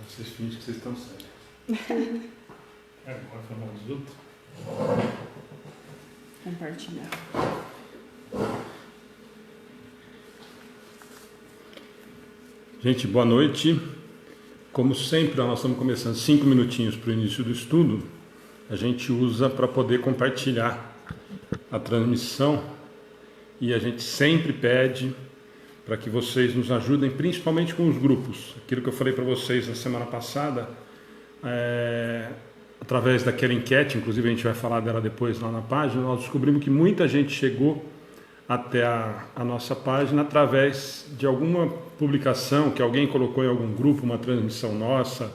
Vocês fingem que vocês estão sérios. Agora falar dos outros. Compartilhar. Gente, boa noite. Como sempre, nós estamos começando 5 minutinhos para o início do estudo. A gente usa para poder compartilhar a transmissão e a gente sempre pede para que vocês nos ajudem, principalmente com os grupos. Aquilo que eu falei para vocês na semana passada, através daquela enquete, inclusive a gente vai falar dela depois lá na página, nós descobrimos que muita gente chegou até a nossa página através de alguma publicação que alguém colocou em algum grupo, uma transmissão nossa,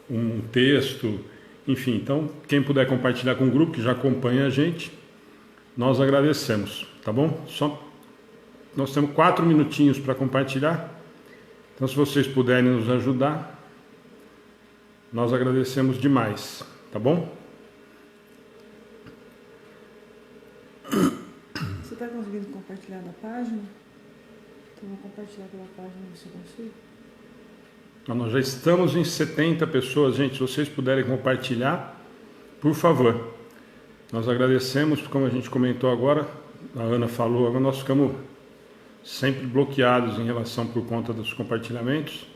um texto, enfim. Então, quem puder compartilhar com o grupo que já acompanha a gente, nós agradecemos, tá bom? Nós temos 4 minutinhos para compartilhar, então se vocês puderem nos ajudar, nós agradecemos demais, tá bom? Você está conseguindo compartilhar da página? Então, vou compartilhar pela página, se eu consigo. Nós já estamos em 70 pessoas, gente. Se vocês puderem compartilhar, por favor. Nós agradecemos, como a gente comentou agora, a Ana falou, agora nós ficamos sempre bloqueados em relação por conta dos compartilhamentos.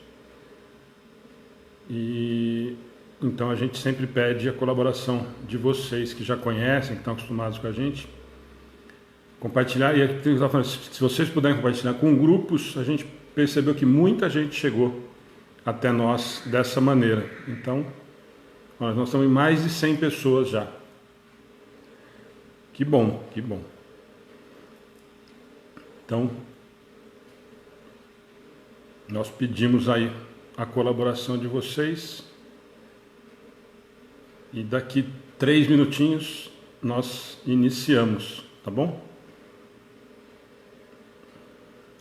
E então a gente sempre pede a colaboração de vocês que já conhecem, que estão acostumados com a gente. Compartilhar, e se vocês puderem compartilhar com grupos, a gente percebeu que muita gente chegou até nós dessa maneira. Então, nós estamos em mais de 100 pessoas já. Que bom, que bom. Então, nós pedimos aí a colaboração de vocês e daqui 3 minutinhos nós iniciamos, tá bom?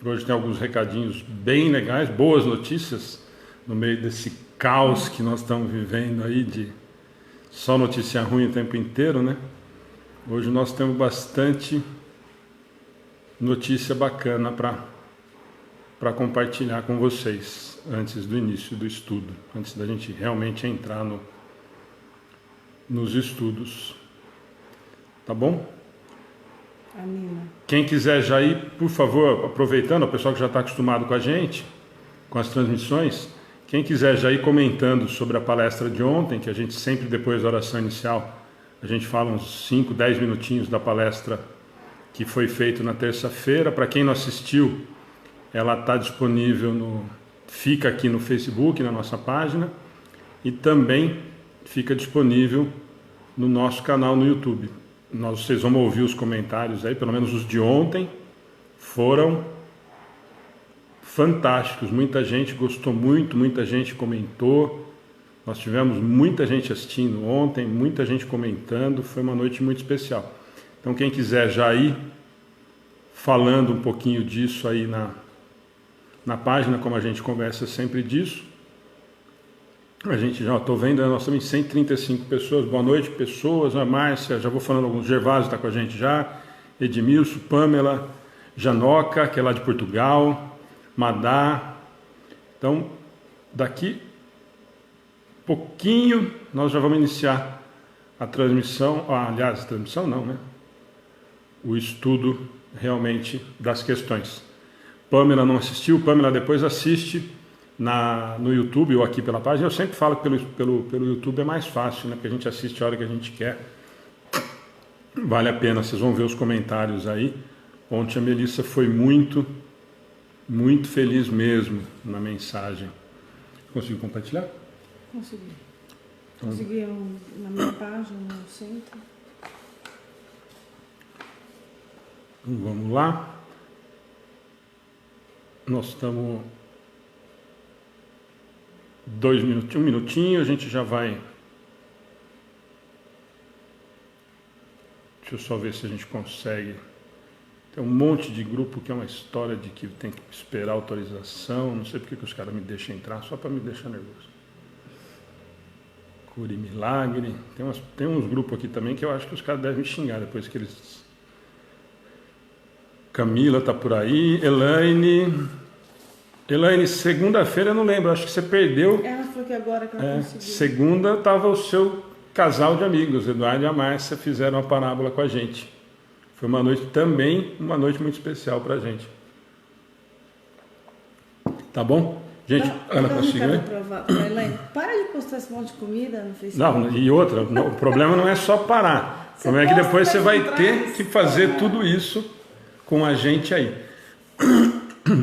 Hoje tem alguns recadinhos bem legais, boas notícias no meio desse caos que nós estamos vivendo aí de só notícia ruim o tempo inteiro, né? Hoje nós temos bastante notícia bacana para compartilhar com vocês antes do início do estudo, antes da gente realmente entrar nos estudos. Tá bom? Anima. Quem quiser já ir, por favor, aproveitando, o pessoal que já está acostumado com a gente, com as transmissões, quem quiser já ir comentando sobre a palestra de ontem, que a gente sempre depois da oração inicial, a gente fala uns 5, 10 minutinhos da palestra que foi feita na terça-feira. Para quem não assistiu, ela está disponível, fica aqui no Facebook, na nossa página, e também fica disponível no nosso canal no YouTube. Vocês vão ouvir os comentários aí, pelo menos os de ontem, foram fantásticos. Muita gente gostou muito, muita gente comentou. Nós tivemos muita gente assistindo ontem, muita gente comentando. Foi uma noite muito especial. Então, quem quiser já ir falando um pouquinho disso aí na página, como a gente conversa sempre disso. A gente já estou vendo, nós estamos em 135 pessoas. Boa noite, pessoas. A Márcia, já vou falando alguns. Gervásio está com a gente já. Edmilson, Pamela, Janoca, que é lá de Portugal. Madá. Então, daqui pouquinho nós já vamos iniciar a transmissão. Aliás, a transmissão não, né? O estudo realmente das questões. Pamela não assistiu, Pamela depois assiste no YouTube ou aqui pela página. Eu sempre falo que pelo YouTube é mais fácil, né? Porque a gente assiste a hora que a gente quer. Vale a pena, vocês vão ver os comentários aí. Ontem a Melissa foi muito, muito feliz mesmo na mensagem. Conseguiu compartilhar? Consegui. Consegui na minha página, no centro. Então, vamos lá. Nós estamos 1 minutinho, a gente já vai. Deixa eu só ver se a gente consegue. Tem um monte de grupo que é uma história de que tem que esperar autorização. Não sei porque que os caras me deixam entrar, só para me deixar nervoso. Cure Milagre. Tem uns grupos aqui também que eu acho que os caras devem me xingar depois que eles. Camila tá por aí. Elaine, segunda-feira eu não lembro, acho que você perdeu. Ela foi aqui agora que ela conseguiu. Segunda estava o seu casal de amigos, Eduardo e a Márcia, fizeram uma parábola com a gente. Foi uma noite também, uma noite muito especial para a gente. Tá bom? Gente, Ana conseguiu? Elaine, para de postar esse monte de comida no Facebook. Não, e outra, o problema não é só parar. O problema é que depois você vai ter que fazer tudo isso com a gente aí.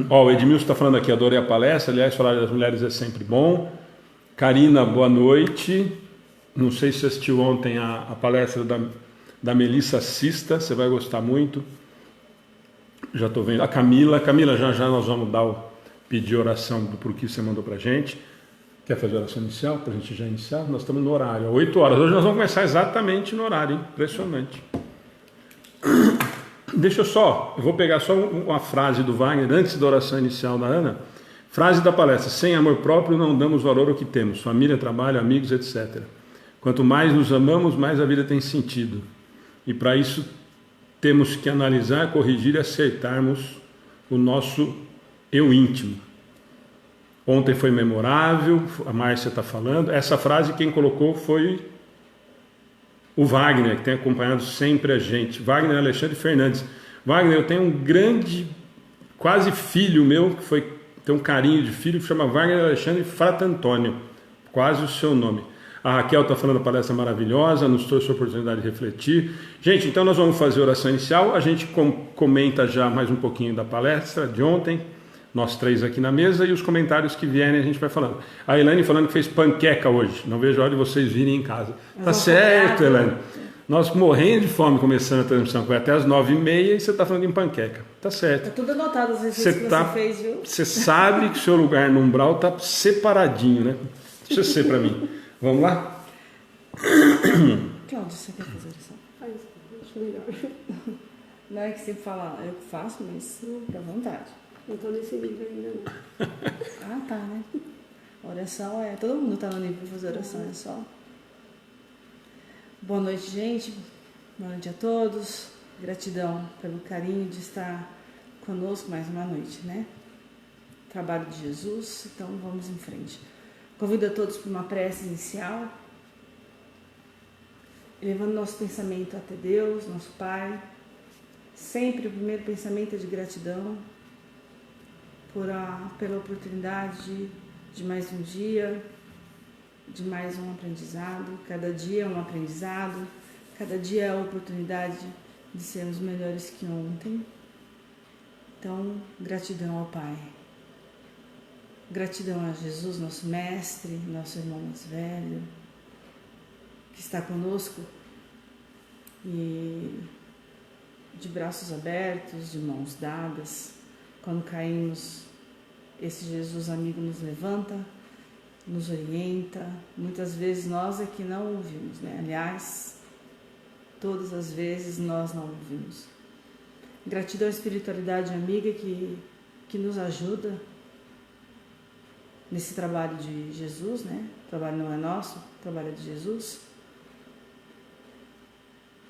Ó, o Edmilson está falando aqui, adorei a palestra. Aliás, falar das mulheres é sempre bom. Karina, boa noite. Não sei se assistiu ontem a palestra da Melissa, assista, você vai gostar muito. Já estou vendo. A Camila, já nós vamos pedir oração por que você mandou para a gente. Quer fazer a oração inicial para a gente já iniciar? Nós estamos no horário, 8 horas. Hoje nós vamos começar exatamente no horário, hein? Impressionante. Eu vou pegar só uma frase do Wagner antes da oração inicial da Ana. Frase da palestra: sem amor próprio não damos valor ao que temos, família, trabalho, amigos, etc. Quanto mais nos amamos, mais a vida tem sentido. E para isso temos que analisar, corrigir e acertarmos o nosso eu íntimo. Ontem foi memorável, a Márcia está falando. Essa frase quem colocou foi o Wagner, que tem acompanhado sempre a gente. Wagner Alexandre Fernandes. Wagner, eu tenho um grande, quase filho meu, que tem um carinho de filho, que chama Wagner Alexandre Frata Antônio. Quase o seu nome. A Raquel está falando da palestra maravilhosa, nos trouxe a oportunidade de refletir. Gente, então nós vamos fazer a oração inicial. A gente comenta já mais um pouquinho da palestra de ontem. Nós três aqui na mesa, e os comentários que vierem a gente vai falando. A Elaine falando que fez panqueca hoje. Não vejo a hora de vocês virem em casa. Tá certo, Elaine. Nós morrendo de fome começando a transmissão, foi até as 9h30 e você está falando em panqueca. Tá certo. Tá tudo anotado as receitas que você fez, viu? Você sabe que o seu lugar no umbral tá separadinho, né? Deixa eu ser para mim. Vamos lá? Cláudia, você quer fazer isso? Faz, acho melhor. Não é que sempre fala, eu faço, mas fica à vontade. Não estou nesse nível ainda não. Ah, tá, né? Oração é... Todo mundo está no nível de fazer oração, é só... Boa noite, gente. Boa noite a todos. Gratidão pelo carinho de estar conosco mais uma noite, né? Trabalho de Jesus, então vamos em frente. Convido a todos para uma prece inicial, levando nosso pensamento até Deus, nosso Pai. Sempre o primeiro pensamento é de gratidão pela oportunidade de mais um dia, de mais um aprendizado. Cada dia é um aprendizado, cada dia é a oportunidade de sermos melhores que ontem. Então, gratidão ao Pai. Gratidão a Jesus, nosso mestre, nosso irmão mais velho, que está conosco e de braços abertos, de mãos dadas. Quando caímos, esse Jesus amigo nos levanta, nos orienta. Muitas vezes nós é que não ouvimos, né? Aliás, todas as vezes nós não ouvimos. Gratidão à espiritualidade amiga que nos ajuda nesse trabalho de Jesus, né? O trabalho não é nosso, o trabalho é de Jesus.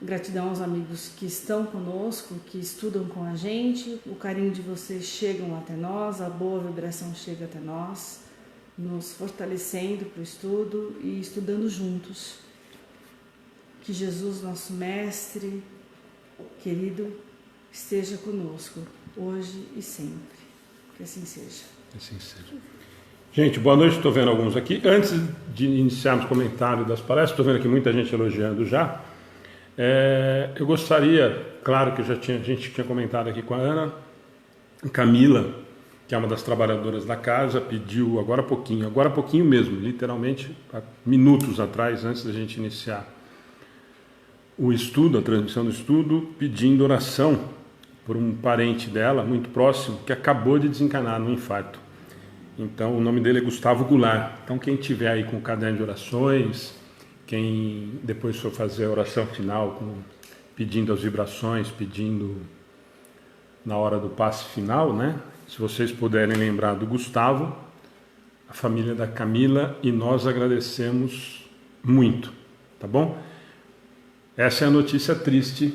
Gratidão aos amigos que estão conosco, que estudam com a gente. O carinho de vocês chegam até nós, a boa vibração chega até nós, nos fortalecendo para o estudo e estudando juntos. Que Jesus, nosso mestre querido, esteja conosco hoje e sempre. Que assim seja. Assim seja. Gente, boa noite, estou vendo alguns aqui. Antes de iniciarmos o comentário das palestras, estou vendo aqui muita gente elogiando já. Eu gostaria, claro que a gente tinha comentado aqui com a Ana, Camila, que é uma das trabalhadoras da casa, pediu agora há pouquinho mesmo, literalmente há minutos atrás, antes da gente iniciar o estudo, a transmissão do estudo, pedindo oração por um parente dela, muito próximo, que acabou de desencarnar num infarto. Então, o nome dele é Gustavo Goulart. Então, quem tiver aí com o caderno de orações, quem depois for fazer a oração final, pedindo as vibrações, pedindo na hora do passe final, né? Se vocês puderem lembrar do Gustavo, a família da Camila, e nós agradecemos muito, tá bom? Essa é a notícia triste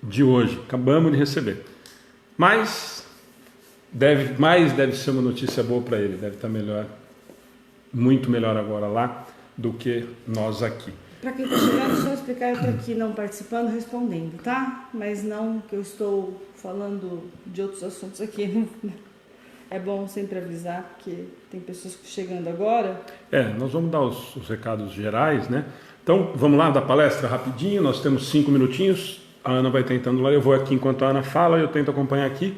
de hoje, acabamos de receber. Mas deve ser uma notícia boa para ele, deve estar melhor muito melhor agora lá do que nós aqui. Para quem está chegando, só explicar, eu estou aqui não participando, respondendo, tá? Mas não que eu estou falando de outros assuntos aqui. É bom sempre avisar, porque tem pessoas chegando agora. Nós vamos dar os recados gerais, né? Então, vamos lá da palestra rapidinho, nós temos 5 minutinhos, a Ana vai tentando lá, eu vou aqui enquanto a Ana fala, eu tento acompanhar aqui.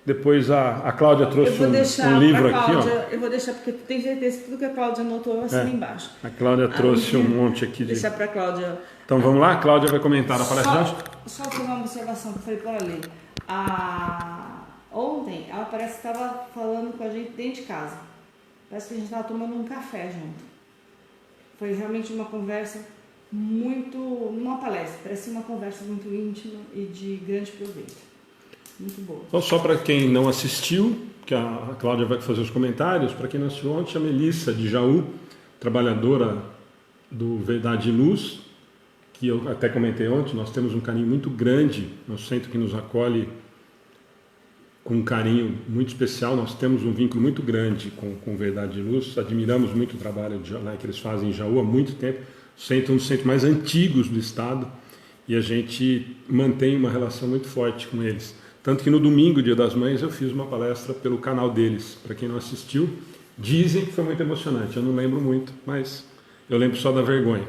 Depois a Cláudia trouxe um livro aqui, ó. Eu vou deixar, porque tem certeza que tudo que a Cláudia anotou assina embaixo. A Cláudia trouxe um monte aqui de... Deixar para a Cláudia. Então vamos lá, a Cláudia vai comentar a palestra. Só fazer uma observação que eu falei para ela ler. Ontem, ela parece que estava falando com a gente dentro de casa. Parece que a gente estava tomando um café junto. Foi realmente uma conversa uma palestra, parece uma conversa muito íntima e de grande proveito. Muito boa. Então, só para quem não assistiu, que a Cláudia vai fazer os comentários, para quem não assistiu ontem, a Melissa de Jaú, trabalhadora do Verdade e Luz, que eu até comentei ontem, nós temos um carinho muito grande, no centro que nos acolhe com um carinho muito especial, nós temos um vínculo muito grande com Verdade e Luz, admiramos muito o trabalho que eles fazem em Jaú há muito tempo, um dos centros mais antigos do estado, e a gente mantém uma relação muito forte com eles. Tanto que no domingo, Dia das Mães, eu fiz uma palestra pelo canal deles. Para quem não assistiu, dizem que foi muito emocionante. Eu não lembro muito, mas eu lembro só da vergonha.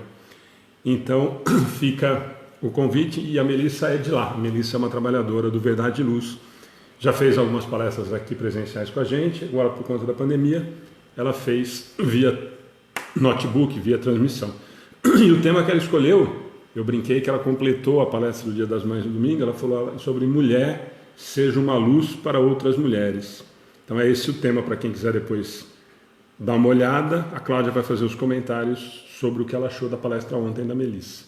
Então, fica o convite, e a Melissa é de lá. A Melissa é uma trabalhadora do Verdade e Luz. Já fez algumas palestras aqui presenciais com a gente. Agora, por conta da pandemia, ela fez via notebook, via transmissão. E o tema que ela escolheu, eu brinquei que ela completou a palestra do Dia das Mães no domingo, ela falou sobre mulher seja uma luz para outras mulheres. Então é esse o tema para quem quiser depois dar uma olhada. A Cláudia vai fazer os comentários sobre o que ela achou da palestra ontem da Melissa.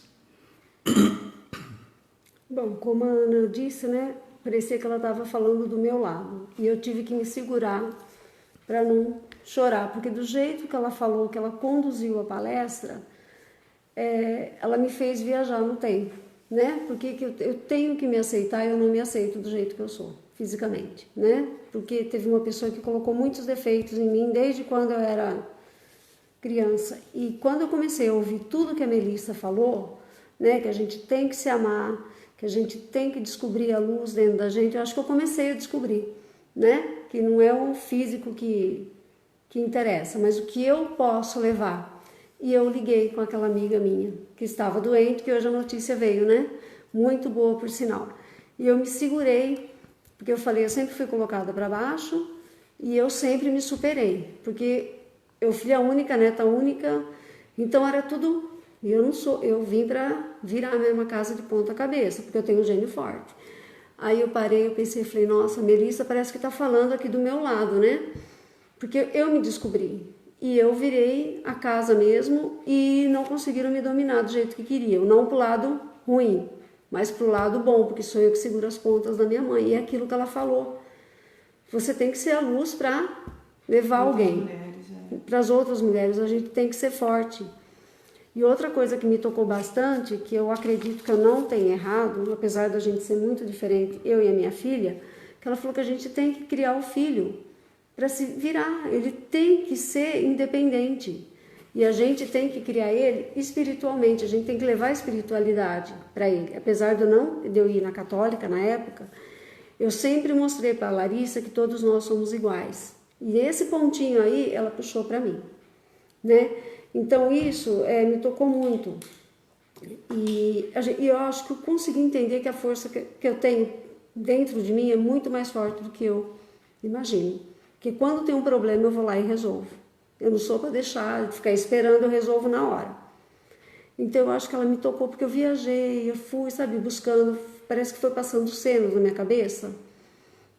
Bom, como a Ana disse, né, parecia que ela estava falando do meu lado. E eu tive que me segurar para não chorar, porque do jeito que ela falou, que ela conduziu a palestra, ela me fez viajar no tempo. Né? Porque eu tenho que me aceitar e eu não me aceito do jeito que eu sou, fisicamente, né? Porque teve uma pessoa que colocou muitos defeitos em mim desde quando eu era criança. E quando eu comecei a ouvir tudo que a Melissa falou, né, que a gente tem que se amar, que a gente tem que descobrir a luz dentro da gente, eu acho que eu comecei a descobrir, né? Que não é o físico que interessa, mas o que eu posso levar. E eu liguei com aquela amiga minha, que estava doente, que hoje a notícia veio, né? Muito boa, por sinal. E eu me segurei, porque eu falei, eu sempre fui colocada para baixo e eu sempre me superei. Porque eu filha única, neta única, então era tudo... E eu vim para virar a mesma casa de ponta cabeça, porque eu tenho um gênio forte. Aí eu parei, eu pensei, falei, nossa, a Melissa parece que está falando aqui do meu lado, né? Porque eu me descobri. E eu virei a casa mesmo e não conseguiram me dominar do jeito que queriam. Não pro lado ruim, mas pro lado bom, porque sou eu que seguro as pontas da minha mãe. E é aquilo que ela falou. Você tem que ser a luz para levar alguém. Para as outras mulheres, a gente tem que ser forte. E outra coisa que me tocou bastante, que eu acredito que eu não tenho errado, apesar da gente ser muito diferente, eu e a minha filha, que ela falou que a gente tem que criar o filho para se virar, ele tem que ser independente e a gente tem que criar ele espiritualmente, a gente tem que levar a espiritualidade para ele. Apesar de eu ir na católica na época, eu sempre mostrei para a Larissa que todos nós somos iguais, e esse pontinho aí ela puxou para mim, né? Então isso me tocou muito, e eu acho que eu consegui entender que a força que eu tenho dentro de mim é muito mais forte do que eu imagino. Que quando tem um problema eu vou lá e resolvo. Eu não sou para deixar, de ficar esperando, eu resolvo na hora. Então eu acho que ela me tocou porque eu viajei, eu fui, sabe, buscando, parece que foi passando cenas na minha cabeça,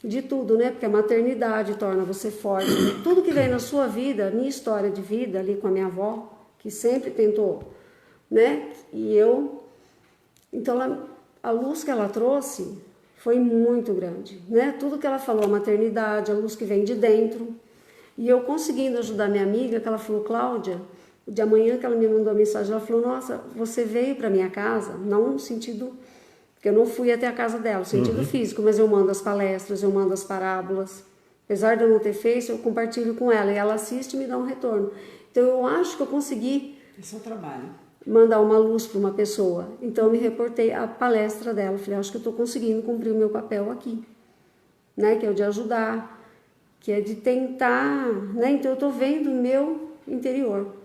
de tudo, né? Porque a maternidade torna você forte. Tudo que vem na sua vida, minha história de vida ali com a minha avó, que sempre tentou, né? E eu... Então a luz que ela trouxe foi muito grande, né? Tudo que ela falou, a maternidade, a luz que vem de dentro. E eu conseguindo ajudar minha amiga, que ela falou, Cláudia, de amanhã que ela me mandou a mensagem, ela falou, nossa, você veio para minha casa, não no sentido, porque eu não fui até a casa dela, no sentido físico, mas eu mando as palestras, eu mando as parábolas. Apesar de eu não ter feito, eu compartilho com ela, e ela assiste e me dá um retorno. Então eu acho que eu consegui Esse é o trabalho. mandar uma luz para uma pessoa. Então eu me reportei à palestra dela. Falei, acho que eu estou conseguindo cumprir o meu papel aqui, né? Que é o de ajudar, que é de tentar, né? Então eu estou vendo o meu interior.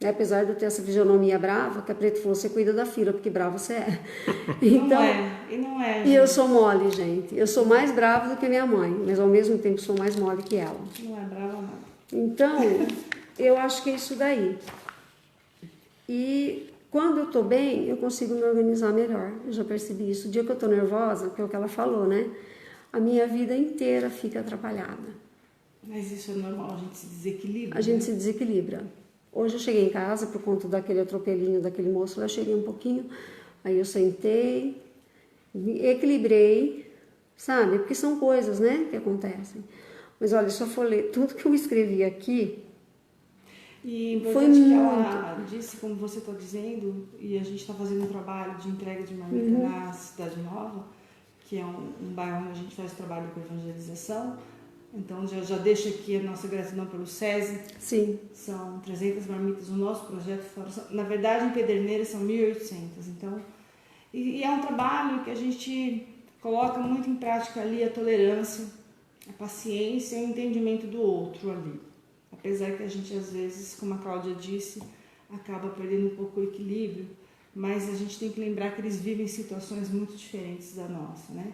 Apesar de eu ter essa fisionomia brava, que a Preta falou, você cuida da filha, porque brava você é. Então, não é. e eu sou mole, gente. Eu sou mais brava do que minha mãe, mas ao mesmo tempo sou mais mole que ela. Não é brava, não. Então, eu acho que é isso daí. E quando eu tô bem, eu consigo me organizar melhor. Eu já percebi isso. O dia que eu tô nervosa, que é o que ela falou, né? A minha vida inteira fica atrapalhada. Mas isso é normal, a gente se desequilibra. A gente se desequilibra. Hoje eu cheguei em casa por conta daquele atropelinho daquele moço, eu cheguei um pouquinho, aí eu sentei, me equilibrei, sabe? Porque são coisas, né, que acontecem. Mas olha, só for ler tudo que eu escrevi aqui. E importante foi que muito. ela disse, como você está dizendo, e a gente está fazendo um trabalho de entrega de marmita na Cidade Nova, que é um bairro onde a gente faz trabalho com evangelização. Então, já deixo aqui a nossa gratidão pelo SESI. Sim. São 300 marmitas no nosso projeto. Na verdade, em Pederneiras são 1.800. Então, e é um trabalho que a gente coloca muito em prática ali a tolerância, a paciência e o entendimento do outro ali. Apesar que a gente, às vezes, como a Cláudia disse, acaba perdendo um pouco o equilíbrio, mas a gente tem que lembrar que eles vivem situações muito diferentes da nossa, né?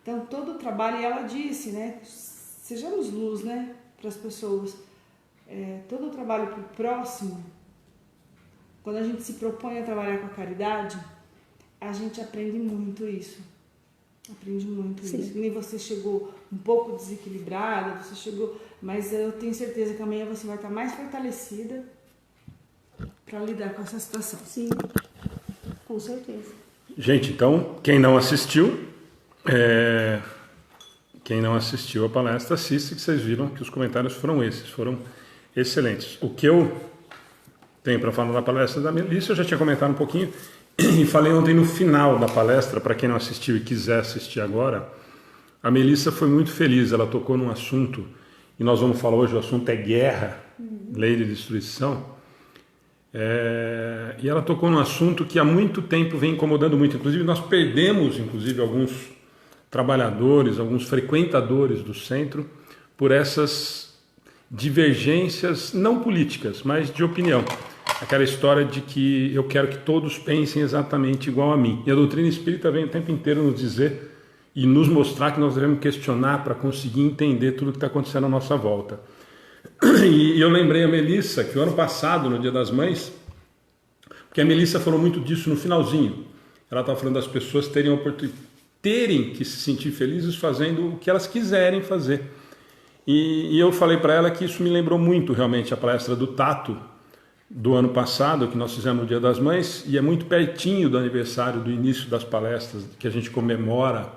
Então, todo o trabalho, e ela disse, né? Sejamos luz, né, para as pessoas. Todo o trabalho para o próximo, quando a gente se propõe a trabalhar com a caridade, a gente aprende muito isso. Aprende muito Sim. isso. Nem você chegou um pouco desequilibrada, você chegou, mas eu tenho certeza que amanhã você vai estar mais fortalecida para lidar com essa situação. Sim, com certeza. Gente, então, quem não assistiu a palestra, assiste, que vocês viram que os comentários foram esses, foram excelentes. O que eu tenho para falar da palestra da Melissa, eu já tinha comentado um pouquinho, e falei ontem no final da palestra, para quem não assistiu e quiser assistir agora, a Melissa foi muito feliz, ela tocou num assunto, e nós vamos falar hoje, o assunto é guerra, lei de destruição, e ela tocou num assunto que há muito tempo vem incomodando muito, inclusive nós perdemos, alguns trabalhadores, alguns frequentadores do centro, por essas divergências, não políticas, mas de opinião. Aquela história de que eu quero que todos pensem exatamente igual a mim. E a doutrina espírita vem o tempo inteiro nos dizer e nos mostrar que nós devemos questionar para conseguir entender tudo o que está acontecendo à nossa volta. E eu lembrei a Melissa que o ano passado, no Dia das Mães, porque a Melissa falou muito disso no finalzinho, ela estava falando das pessoas terem que se sentir felizes fazendo o que elas quiserem fazer. E eu falei para ela que isso me lembrou muito realmente a palestra do Tato do ano passado, que nós fizemos no Dia das Mães, e é muito pertinho do aniversário do início das palestras, que a gente comemora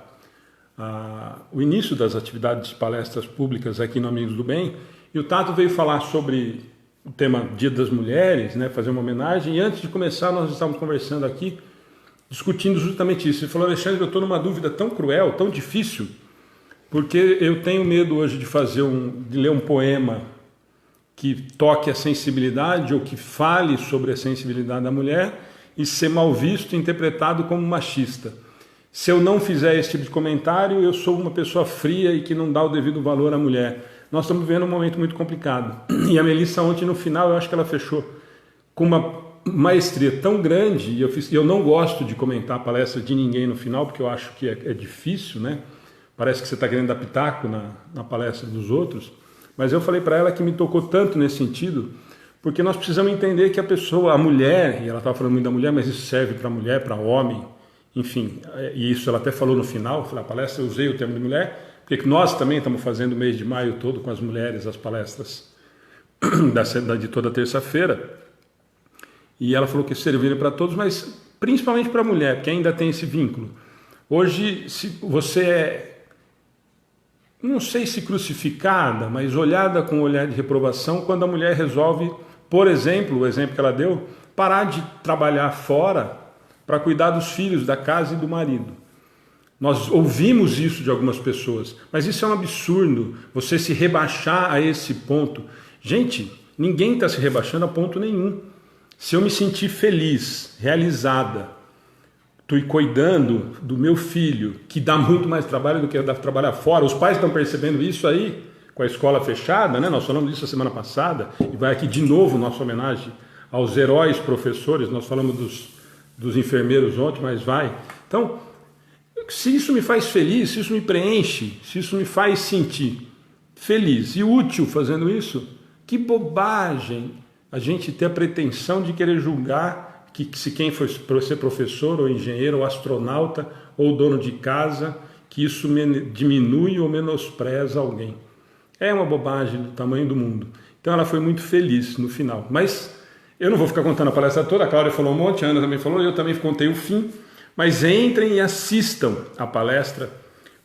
o início das atividades de palestras públicas aqui no Amigos do Bem, e o Tato veio falar sobre o tema Dia das Mulheres, né, fazer uma homenagem, e antes de começar nós estávamos conversando aqui, discutindo justamente isso. Ele falou, Alexandre, eu estou numa dúvida tão cruel, tão difícil, porque eu tenho medo hoje de ler um poema que toque a sensibilidade ou que fale sobre a sensibilidade da mulher e ser mal visto e interpretado como machista. Se eu não fizer esse tipo de comentário, eu sou uma pessoa fria e que não dá o devido valor à mulher. Nós estamos vivendo um momento muito complicado. E a Melissa ontem, no final, eu acho que ela fechou com uma maestria tão grande, e eu não gosto de comentar a palestra de ninguém no final, porque eu acho que é difícil, né? Parece que você está querendo dar pitaco na palestra dos outros, mas eu falei para ela que me tocou tanto nesse sentido, porque nós precisamos entender que a pessoa, a mulher, e ela estava falando muito da mulher, mas isso serve para mulher, para homem, enfim, e isso ela até falou no final, a palestra eu usei o termo de mulher, porque nós também estamos fazendo o mês de maio todo com as mulheres, as palestras de toda terça-feira, e ela falou que serviria para todos, mas principalmente para a mulher, porque ainda tem esse vínculo. Hoje, se você não sei se crucificada, mas olhada com um olhar de reprovação quando a mulher resolve, por exemplo, o exemplo que ela deu, parar de trabalhar fora para cuidar dos filhos, da casa e do marido. Nós ouvimos isso de algumas pessoas, mas isso é um absurdo, você se rebaixar a esse ponto. Gente, Ninguém está se rebaixando a ponto nenhum. Se eu me sentir feliz, realizada, estou cuidando do meu filho, que dá muito mais trabalho do que dá trabalhar fora, os pais estão percebendo isso aí, com a escola fechada, né? Nós falamos disso a semana passada, e vai aqui de novo nossa homenagem aos heróis professores, nós falamos dos enfermeiros ontem, mas vai. Então, se isso me faz feliz, se isso me preenche, se isso me faz sentir feliz e útil fazendo isso, que bobagem a gente ter a pretensão de querer julgar que se quem for ser professor ou engenheiro ou astronauta ou dono de casa, que isso diminui ou menospreza alguém. É uma bobagem do tamanho do mundo. Então ela foi muito feliz no final. Mas eu não vou ficar contando a palestra toda, a Cláudia falou um monte, a Ana também falou, eu também contei o fim. Mas entrem e assistam a palestra,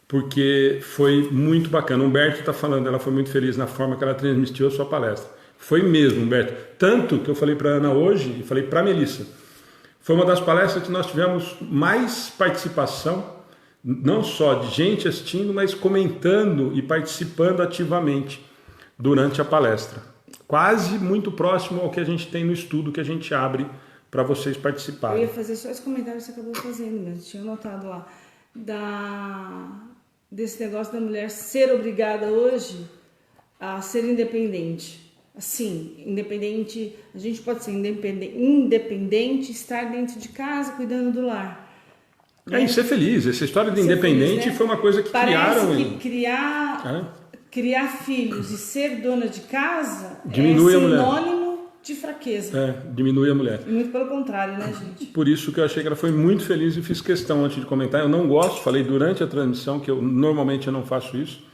porque foi muito bacana. Humberto está falando, ela foi muito feliz na forma que ela transmitiu a sua palestra. Foi mesmo, Humberto. Tanto que eu falei para a Ana hoje e falei para a Melissa. Foi uma das palestras que nós tivemos mais participação, não só de gente assistindo, mas comentando e participando ativamente durante a palestra. Quase muito próximo ao que a gente tem no estudo que a gente abre para vocês participarem. Eu ia fazer só esse comentário que você acabou fazendo mesmo. Tinha notado lá desse negócio da mulher ser obrigada hoje a ser independente. Assim, independente, a gente pode ser independente, estar dentro de casa, cuidando do lar. Né? E ser feliz. Essa história de independente feliz, né? Foi uma coisa que criaram. Que criar filhos e ser dona de casa diminui é sinônimo de fraqueza. Diminui a mulher. E muito pelo contrário, né, gente? Por isso que eu achei que ela foi muito feliz e fiz questão antes de comentar. Eu não gosto, falei durante a transmissão, que normalmente eu não faço isso.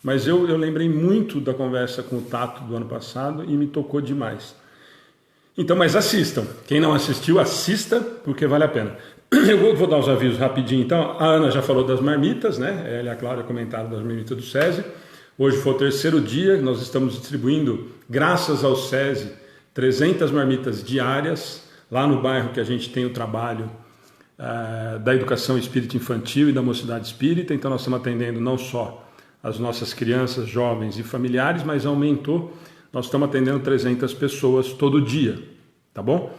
Mas eu lembrei muito da conversa com o Tato do ano passado e me tocou demais. Então, mas assistam. Quem não assistiu, assista, porque vale a pena. Eu vou dar os avisos rapidinho. Então, a Ana já falou das marmitas, né? Ela e a Cláudia comentaram das marmitas do SESI. Hoje foi o terceiro dia, nós estamos distribuindo, graças ao SESI, 300 marmitas diárias, lá no bairro que a gente tem o trabalho da educação espírita infantil e da mocidade espírita. Então, nós estamos atendendo não só as nossas crianças, jovens e familiares, mas aumentou, nós estamos atendendo 300 pessoas todo dia, tá bom?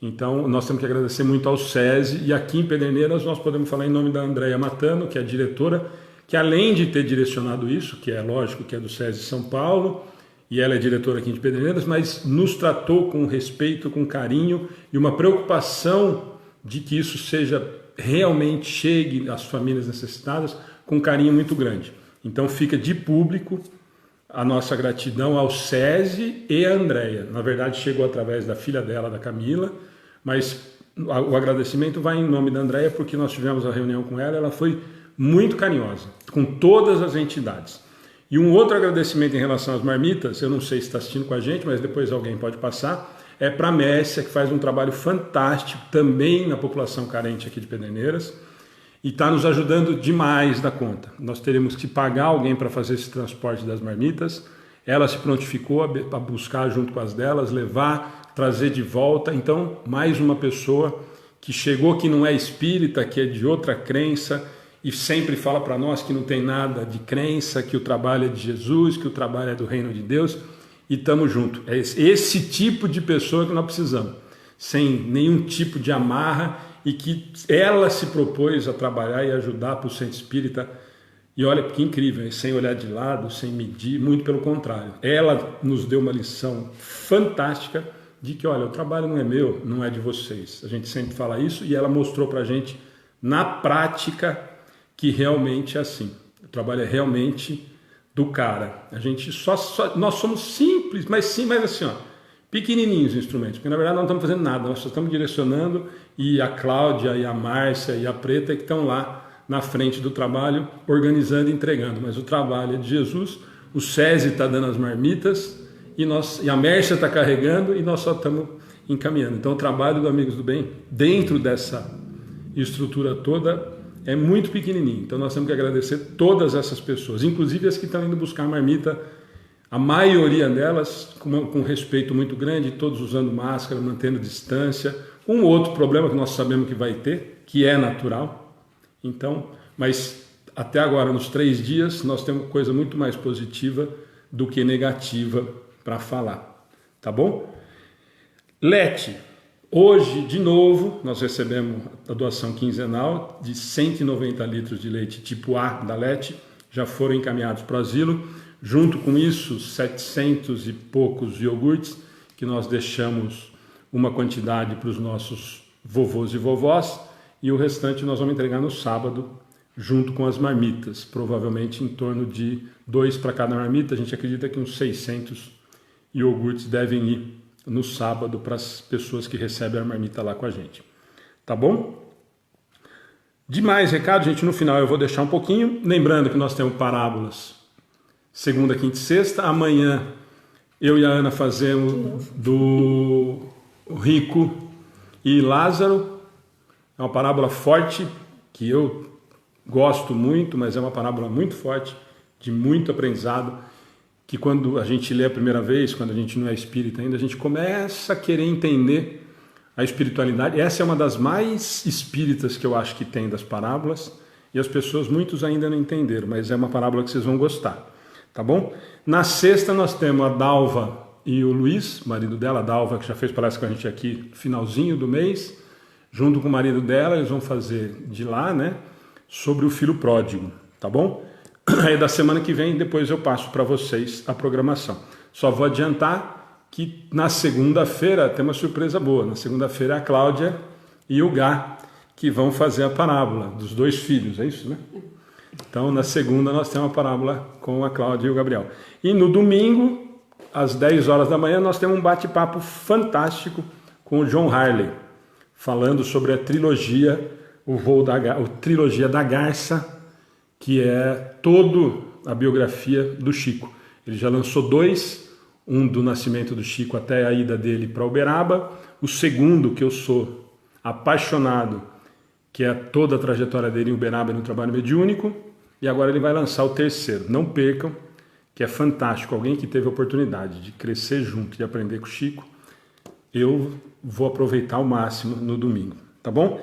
Então, nós temos que agradecer muito ao SESI, e aqui em Pederneiras nós podemos falar em nome da Andréia Matano, que é a diretora, que além de ter direcionado isso, que é lógico que é do SESI São Paulo, e ela é diretora aqui de Pederneiras, mas nos tratou com respeito, com carinho e uma preocupação de que isso realmente chegue às famílias necessitadas com carinho muito grande. Então fica de público a nossa gratidão ao SESI e à Andréia. Na verdade chegou através da filha dela, da Camila, mas o agradecimento vai em nome da Andréia, porque nós tivemos a reunião com ela, ela foi muito carinhosa, com todas as entidades. E um outro agradecimento em relação às marmitas, eu não sei se está assistindo com a gente, mas depois alguém pode passar, é para a Messia, que faz um trabalho fantástico também na população carente aqui de Pederneiras, e está nos ajudando demais da conta. Nós teremos que pagar alguém para fazer esse transporte das marmitas. Ela se prontificou a buscar junto com as delas, levar, trazer de volta. Então, mais uma pessoa que chegou, que não é espírita, que é de outra crença, e sempre fala para nós que não tem nada de crença, que o trabalho é de Jesus, que o trabalho é do reino de Deus, e estamos juntos. É esse tipo de pessoa que nós precisamos, sem nenhum tipo de amarra, e que ela se propôs a trabalhar e ajudar para o centro espírita. E olha que incrível, sem olhar de lado, sem medir, muito pelo contrário. Ela nos deu uma lição fantástica de que, olha, o trabalho não é meu, não é de vocês. A gente sempre fala isso, e ela mostrou para a gente, na prática, que realmente é assim. O trabalho é realmente do cara. A gente nós somos simples, mas assim, ó, pequenininhos instrumentos, porque na verdade não estamos fazendo nada, nós só estamos direcionando, e a Cláudia, e a Márcia, e a Preta que estão lá na frente do trabalho, organizando e entregando. Mas o trabalho é de Jesus, o SESI está dando as marmitas, e a Mércia está carregando, e nós só estamos encaminhando. Então o trabalho do Amigos do Bem, dentro dessa estrutura toda, é muito pequenininho. Então nós temos que agradecer todas essas pessoas, inclusive as que estão indo buscar marmita, a maioria delas com respeito muito grande, todos usando máscara, mantendo distância. Um outro problema que nós sabemos que vai ter, que é natural. Então, mas até agora, nos 3 dias, nós temos coisa muito mais positiva do que negativa para falar. tá bom? Lete, hoje de novo nós recebemos a doação quinzenal de 190 litros de leite tipo A da Lete, já foram encaminhados para o asilo, junto com isso 700 e poucos iogurtes que nós deixamos uma quantidade para os nossos vovôs e vovós e o restante nós vamos entregar no sábado junto com as marmitas, provavelmente em torno de 2 para cada marmita. A gente acredita que uns 600 iogurtes devem ir no sábado para as pessoas que recebem a marmita lá com a gente. Tá bom? Demais recado, gente, no final eu vou deixar um pouquinho. Lembrando que nós temos parábolas segunda, quinta e sexta. Amanhã eu e a Ana fazemos do Rico e Lázaro. É uma parábola forte, que eu gosto muito, mas é uma parábola muito forte, de muito aprendizado, que quando a gente lê a primeira vez, quando a gente não é espírita ainda, a gente começa a querer entender a espiritualidade. Essa é uma das mais espíritas que eu acho que tem das parábolas, e as pessoas, muitos ainda não entenderam, mas é uma parábola que vocês vão gostar, tá bom? Na sexta nós temos a Dalva e o Luiz, marido dela, a Dalva, que já fez palestra com a gente aqui no finalzinho do mês, junto com o marido dela, eles vão fazer de lá, né, sobre o filho pródigo, tá bom? Aí da semana que vem, depois eu passo para vocês a programação. Só vou adiantar que na segunda-feira tem uma surpresa boa. Na segunda-feira é a Cláudia e o Gá que vão fazer a parábola dos 2 filhos, é isso, né? Então na segunda nós temos a parábola com a Cláudia e o Gabriel. E no domingo, às 10 horas da manhã, nós temos um bate-papo fantástico com o John Harley, falando sobre a trilogia, trilogia da Garça, que é toda a biografia do Chico. Ele já lançou 2, um do nascimento do Chico até a ida dele para Uberaba, o segundo, que eu sou apaixonado, que é toda a trajetória dele em Uberaba no trabalho mediúnico, e agora ele vai lançar o terceiro. Não percam, que é fantástico. Alguém que teve a oportunidade de crescer junto, de aprender com o Chico, eu vou aproveitar ao máximo no domingo, tá bom?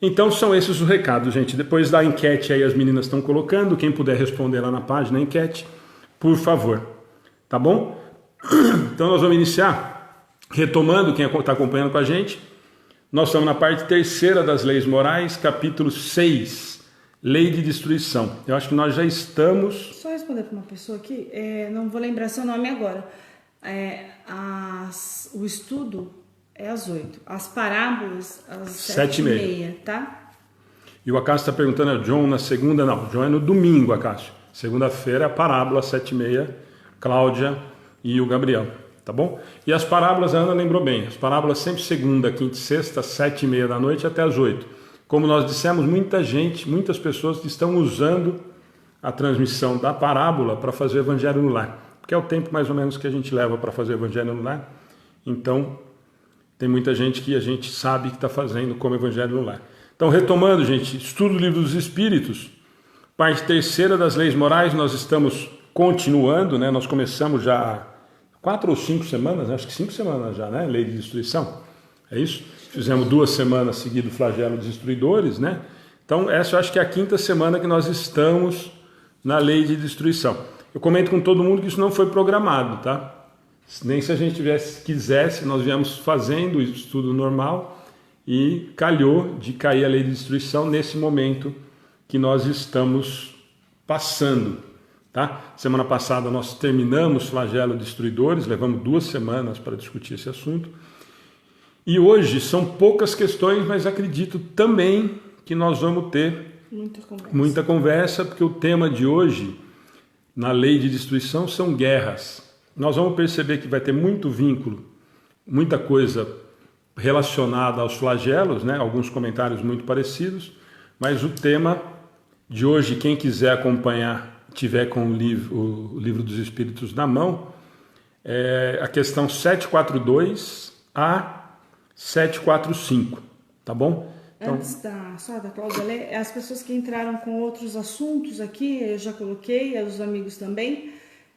Então são esses os recados, gente. Depois da enquete aí as meninas estão colocando, quem puder responder lá na página a enquete, por favor, tá bom? Então nós vamos iniciar, retomando quem está acompanhando com a gente. Nós estamos na parte terceira das leis morais, capítulo 6, lei de destruição. Eu acho que nós já estamos... Só responder para uma pessoa aqui, não vou lembrar seu nome agora. O estudo é às 8. As parábolas às 7h30, tá? E o Acácio está perguntando, é John na segunda? Não, John é no domingo, Acácio. Segunda-feira é a parábola, 7h30, Cláudia e o Gabriel, tá bom? E as parábolas, a Ana lembrou bem, as parábolas sempre segunda, quinta e sexta, 7h30 da noite até às 8. Como nós dissemos, muitas pessoas estão usando a transmissão da parábola para fazer o Evangelho no Lar, que é o tempo mais ou menos que a gente leva para fazer o Evangelho no Lar. Então, tem muita gente que a gente sabe que está fazendo como Evangelho no Lar. Então, retomando, gente, estudo do Livro dos Espíritos, parte terceira das leis morais, nós estamos continuando, né? Nós começamos já há 4 ou 5 semanas, acho que 5 semanas já, né? Lei de destruição, é isso? Fizemos 2 semanas seguido o flagelo dos destruidores, né? Então, essa eu acho que é a 5ª semana que nós estamos na lei de destruição. Eu comento com todo mundo que isso não foi programado, tá? Nem se a gente quisesse, nós viemos fazendo o estudo normal e calhou de cair a lei de destruição nesse momento que nós estamos passando, tá? Semana passada nós terminamos flagelo destruidores, levamos 2 semanas para discutir esse assunto. E hoje são poucas questões, mas acredito também que nós vamos ter muita conversa, porque o tema de hoje, na lei de destruição, são guerras. Nós vamos perceber que vai ter muito vínculo, muita coisa relacionada aos flagelos, né? Alguns comentários muito parecidos, mas o tema de hoje, quem quiser acompanhar, tiver com o livro dos Espíritos na mão, é a questão 742 a 745, tá bom? Então, antes da Cláudia ler, as pessoas que entraram com outros assuntos aqui, eu já coloquei, os amigos também.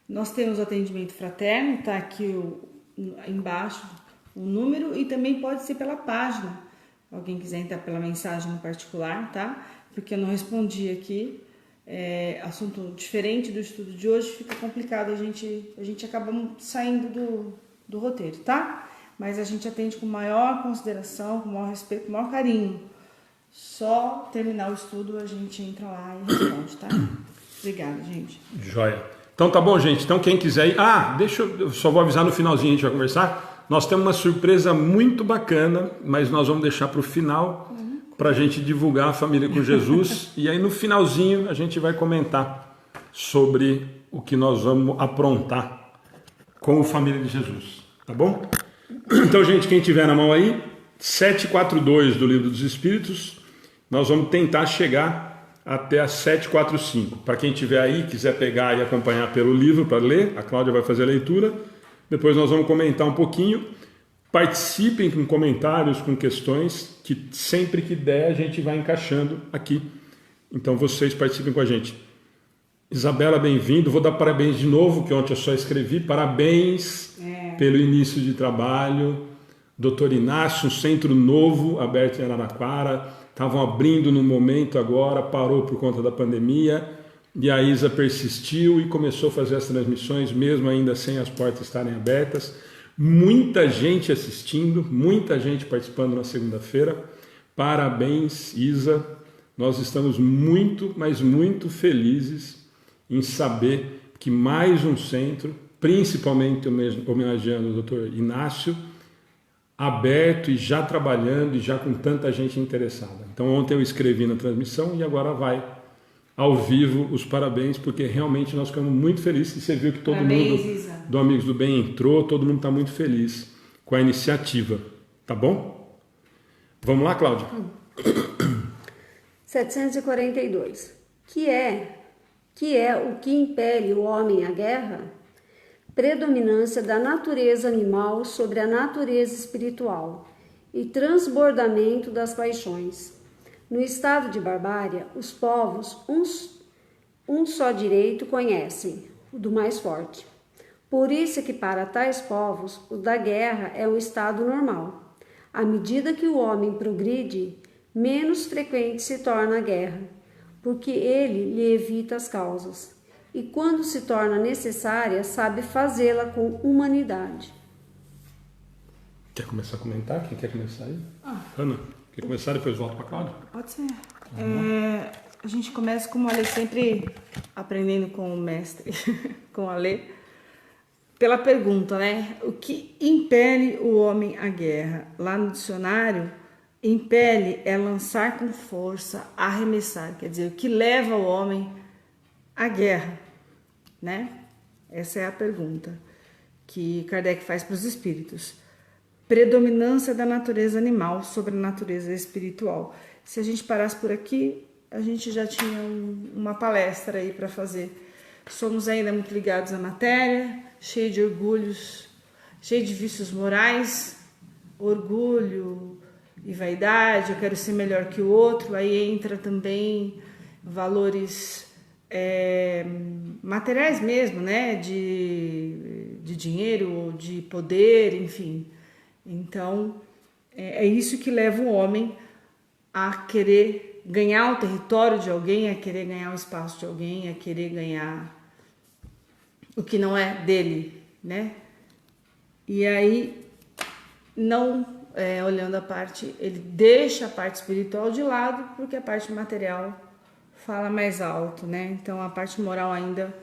Nós temos atendimento fraterno, tá aqui embaixo o número, e também pode ser pela página. Alguém quiser entrar pela mensagem no particular, tá? Porque eu não respondi aqui. Assunto diferente do estudo de hoje, fica complicado, a gente acaba saindo do do roteiro, tá? Mas a gente atende com maior consideração, com maior respeito, com maior carinho. Só terminar o estudo a gente entra lá e responde, tá? Obrigada, gente. Joia. Então tá bom, gente. Então quem quiser ir... eu só vou avisar no finalzinho, a gente vai conversar. Nós temos uma surpresa muito bacana, mas nós vamos deixar para o final para a gente divulgar a Família com Jesus. E aí no finalzinho a gente vai comentar sobre o que nós vamos aprontar com a Família de Jesus. Tá bom? Então, gente, quem tiver na mão aí, 742 do Livro dos Espíritos, nós vamos tentar chegar até a 745. Para quem tiver aí, quiser pegar e acompanhar pelo livro para ler, a Cláudia vai fazer a leitura. Depois nós vamos comentar um pouquinho. Participem com comentários, com questões, que sempre que der a gente vai encaixando aqui. Então vocês participem com a gente. Isabela, bem-vindo. Vou dar parabéns de novo, que ontem eu só escrevi. Parabéns pelo início de trabalho. Doutor Inácio, um centro novo aberto em Araraquara. Estavam abrindo no momento agora, parou por conta da pandemia. E a Isa persistiu e começou a fazer as transmissões, mesmo ainda sem as portas estarem abertas. Muita gente assistindo, muita gente participando na segunda-feira. Parabéns, Isa. Nós estamos muito, mas muito felizes em saber que mais um centro, principalmente homenageando o Dr. Inácio, aberto e já trabalhando e já com tanta gente interessada. Então ontem eu escrevi na transmissão e agora vai ao vivo os parabéns, porque realmente nós ficamos muito felizes. E você viu que todo mundo do Amigos do Bem entrou, todo mundo está muito feliz com a iniciativa. Tá bom? Vamos lá, Cláudia? 742. Que é o que impele o homem à guerra? Predominância da natureza animal sobre a natureza espiritual e transbordamento das paixões. No estado de barbárie, os povos um só direito conhecem, o do mais forte. Por isso é que para tais povos, o da guerra é um estado normal. À medida que o homem progride, menos frequente se torna a guerra, porque ele lhe evita as causas. E quando se torna necessária, sabe fazê-la com humanidade. Quer começar a comentar? Quem quer começar aí? Ana, quer começar, depois volta para a Cláudia? Pode ser. A gente começa, como a Lê, sempre aprendendo com o mestre, com a Lê, pela pergunta, né? O que impele o homem à guerra? Lá no dicionário, impele é lançar com força, arremessar. Quer dizer, o que leva o homem à guerra, né? Essa é a pergunta que Kardec faz para os espíritos. Predominância da natureza animal sobre a natureza espiritual. Se a gente parasse por aqui, a gente já tinha uma palestra aí para fazer. Somos ainda muito ligados à matéria, cheio de orgulhos, cheio de vícios morais, orgulho e vaidade, eu quero ser melhor que o outro. Aí entra também valores materiais mesmo, né? De dinheiro, de poder, enfim. Então, é isso que leva o homem a querer ganhar o território de alguém, a querer ganhar o espaço de alguém, a querer ganhar o que não é dele, né? E aí, não olhando a parte, ele deixa a parte espiritual de lado, porque a parte material fala mais alto, né? Então, a parte moral ainda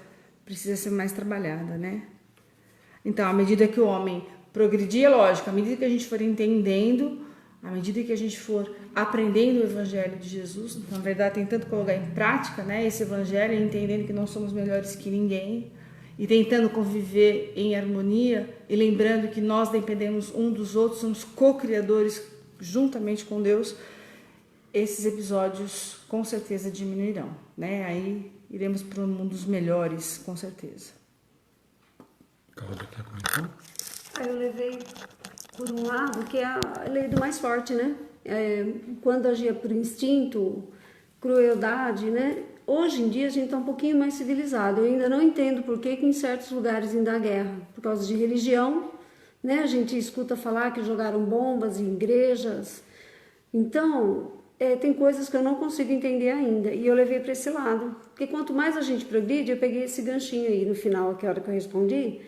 precisa ser mais trabalhada, né? Então, à medida que o homem progredir, é lógico, à medida que a gente for entendendo, à medida que a gente for aprendendo o Evangelho de Jesus, na verdade tentando colocar em prática, né, esse Evangelho, entendendo que não somos melhores que ninguém e tentando conviver em harmonia e lembrando que nós dependemos um dos outros, somos co-criadores juntamente com Deus, esses episódios com certeza diminuirão, né? Aí iremos para um mundo dos melhores, com certeza. Cláudia, quer comentar? Eu levei por um lado que é a lei do mais forte, né? Quando agia por instinto, crueldade, né? Hoje em dia a gente está um pouquinho mais civilizado. Eu ainda não entendo por que em certos lugares ainda há guerra. Por causa de religião, né? A gente escuta falar que jogaram bombas em igrejas. Então, tem coisas que eu não consigo entender ainda. E eu levei para esse lado. Porque quanto mais a gente progride, eu peguei esse ganchinho aí no final, que é a hora que eu respondi,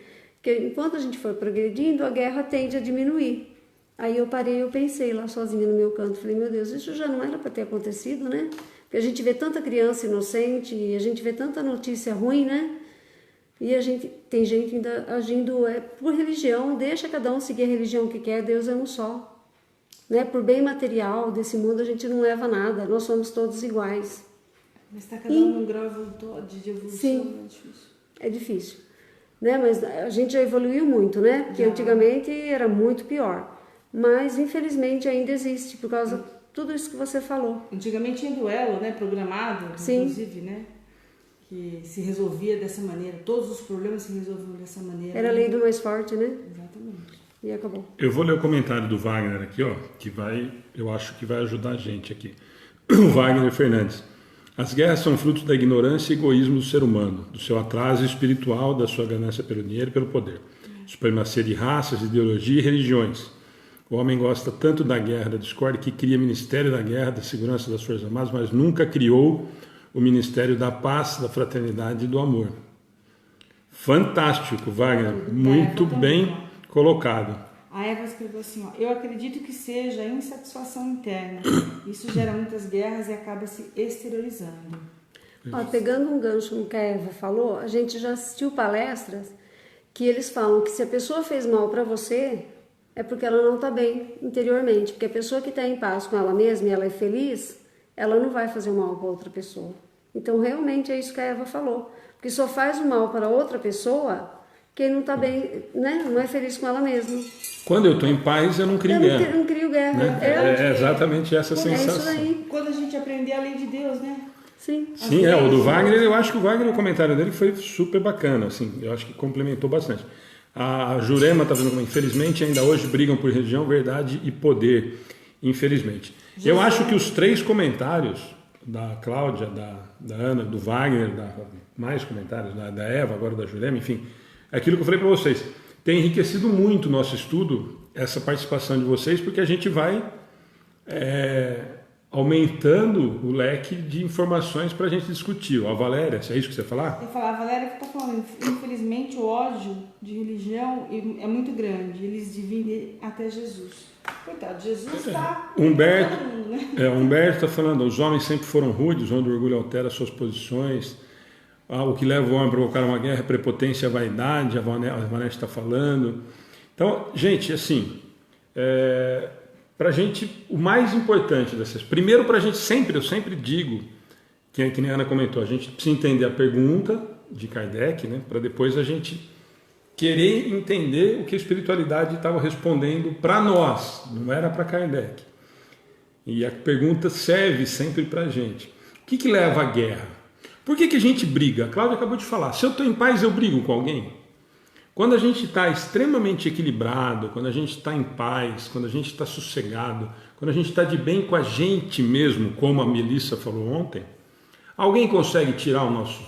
Porque enquanto a gente for progredindo, a guerra tende a diminuir. Aí eu parei, eu pensei lá sozinha no meu canto, falei, meu Deus, isso já não era para ter acontecido, né? Porque a gente vê tanta criança inocente, e a gente vê tanta notícia ruim, né? E a gente tem gente ainda agindo por religião, deixa cada um seguir a religião que quer, Deus é um só. Né? Por bem material desse mundo a gente não leva nada, nós somos todos iguais. Mas está cada um num grau de evolução. Sim, é difícil. É difícil. Né? Mas a gente já evoluiu muito, né? Porque antigamente era muito pior. Mas infelizmente ainda existe, por causa de tudo isso que você falou. Antigamente tinha duelo, né? Programado, Sim. inclusive, né? Que se resolvia dessa maneira, todos os problemas se resolviam dessa maneira. Era a lei do mais forte, né? Exatamente. E acabou. Eu vou ler o comentário do Wagner aqui, ó, que eu acho que vai ajudar a gente aqui. O Wagner Fernandes. As guerras são frutos da ignorância e egoísmo do ser humano, do seu atraso espiritual, da sua ganância pelo dinheiro e pelo poder. Supremacia de raças, ideologia e religiões. O homem gosta tanto da guerra, da discórdia, que cria Ministério da Guerra, da Segurança das Forças Armadas, mas nunca criou o Ministério da Paz, da Fraternidade e do Amor. Fantástico, Wagner. Muito bem colocado. A Eva escreveu assim, ó, eu acredito que seja a insatisfação interna. Isso gera muitas guerras e acaba se exteriorizando. Ó, pegando um gancho no que a Eva falou, a gente já assistiu palestras que eles falam que se a pessoa fez mal para você, é porque ela não está bem interiormente. Porque a pessoa que está em paz com ela mesma e ela é feliz, ela não vai fazer o mal para outra pessoa. Então, realmente é isso que a Eva falou. Porque só faz o mal para outra pessoa quem não está bem, né? Não é feliz com ela mesma. Quando eu estou em paz, eu não crio guerra. Eu não crio guerra. Né? É exatamente essa sensação. É isso aí. Quando a gente aprender a lei de Deus, né? Sim. Sim, o do Wagner, eu acho que o Wagner, o comentário dele foi super bacana, assim, eu acho que complementou bastante. A Jurema está dizendo como, infelizmente, ainda hoje brigam por religião, verdade e poder, infelizmente. Eu acho que os 3 comentários da Cláudia, da Ana, do Wagner, mais comentários, da Eva, agora da Jurema, enfim, é aquilo que eu falei para vocês, tem enriquecido muito o nosso estudo, essa participação de vocês, porque a gente vai aumentando o leque de informações para a gente discutir. A Valéria, se é isso que você ia falar? Eu falava, a Valéria está falando, infelizmente o ódio de religião é muito grande, eles dividem até Jesus. Coitado, Jesus está... Humberto está falando, os homens sempre foram rudes, onde o orgulho altera suas posições, o que leva o homem a provocar uma guerra é prepotência e vaidade, a Vanessa está falando. Então, gente, assim, para a gente, o mais importante dessas, primeiro para a gente sempre, eu sempre digo, que nem a Ana comentou, a gente precisa entender a pergunta de Kardec, né, para depois a gente querer entender o que a espiritualidade estava respondendo para nós, não era para Kardec. E a pergunta serve sempre para a gente. O que leva à guerra? Por que a gente briga? A Cláudia acabou de falar, se eu estou em paz, eu brigo com alguém? Quando a gente está extremamente equilibrado, quando a gente está em paz, quando a gente está sossegado, quando a gente está de bem com a gente mesmo, como a Melissa falou ontem, alguém consegue tirar o nosso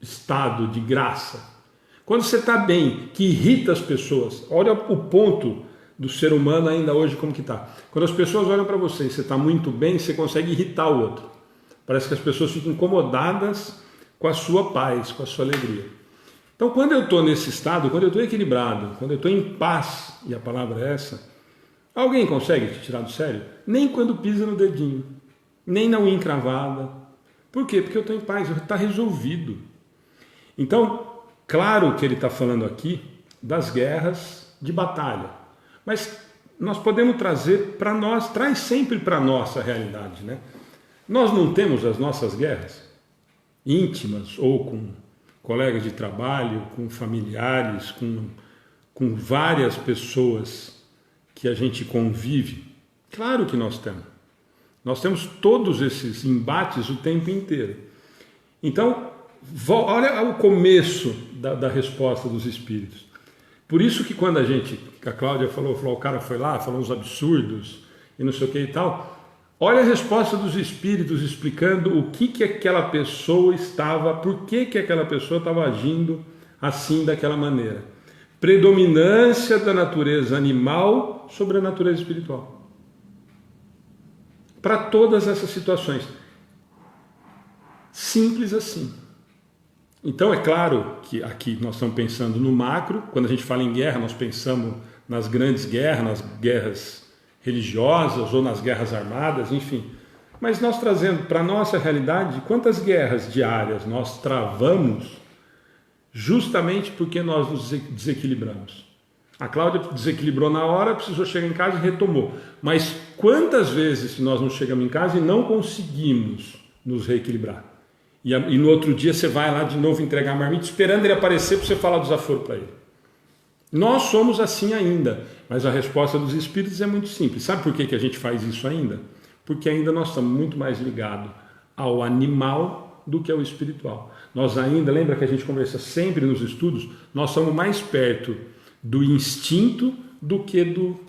estado de graça? Quando você está bem, que irrita as pessoas, olha o ponto do ser humano ainda hoje como que está. Quando as pessoas olham para você e você está muito bem, você consegue irritar o outro. Parece que as pessoas ficam incomodadas com a sua paz, com a sua alegria. Então, quando eu estou nesse estado, quando eu estou equilibrado, quando eu estou em paz, e a palavra é essa, alguém consegue te tirar do sério? Nem quando pisa no dedinho, nem na unha encravada. Por quê? Porque eu estou em paz, está resolvido. Então, claro que ele está falando aqui das guerras de batalha, mas nós podemos trazer para nós, traz sempre para a nossa realidade, né? Nós não temos as nossas guerras íntimas ou com colegas de trabalho, com familiares, com várias pessoas que a gente convive? Claro que nós temos. Nós temos todos esses embates o tempo inteiro. Então, olha o começo da resposta dos espíritos. Por isso que quando a Cláudia falou, o cara foi lá, falou uns absurdos e não sei o que e tal... Olha a resposta dos espíritos explicando o que aquela pessoa estava, por que aquela pessoa estava agindo assim, daquela maneira. Predominância da natureza animal sobre a natureza espiritual. Para todas essas situações. Simples assim. Então é claro que aqui nós estamos pensando no macro. Quando a gente fala em guerra, nós pensamos nas grandes guerras, nas guerras religiosas ou nas guerras armadas, enfim. Mas nós trazendo para a nossa realidade, quantas guerras diárias nós travamos justamente porque nós nos desequilibramos. A Cláudia desequilibrou na hora, precisou chegar em casa e retomou. Mas quantas vezes nós não chegamos em casa e não conseguimos nos reequilibrar? E no outro dia você vai lá de novo entregar a marmita, esperando ele aparecer para você falar desaforo para ele. Nós somos assim ainda, mas a resposta dos espíritos é muito simples. Sabe por que a gente faz isso ainda? Porque ainda nós estamos muito mais ligados ao animal do que ao espiritual. Nós ainda, lembra que a gente conversa sempre nos estudos, nós somos mais perto do instinto do que do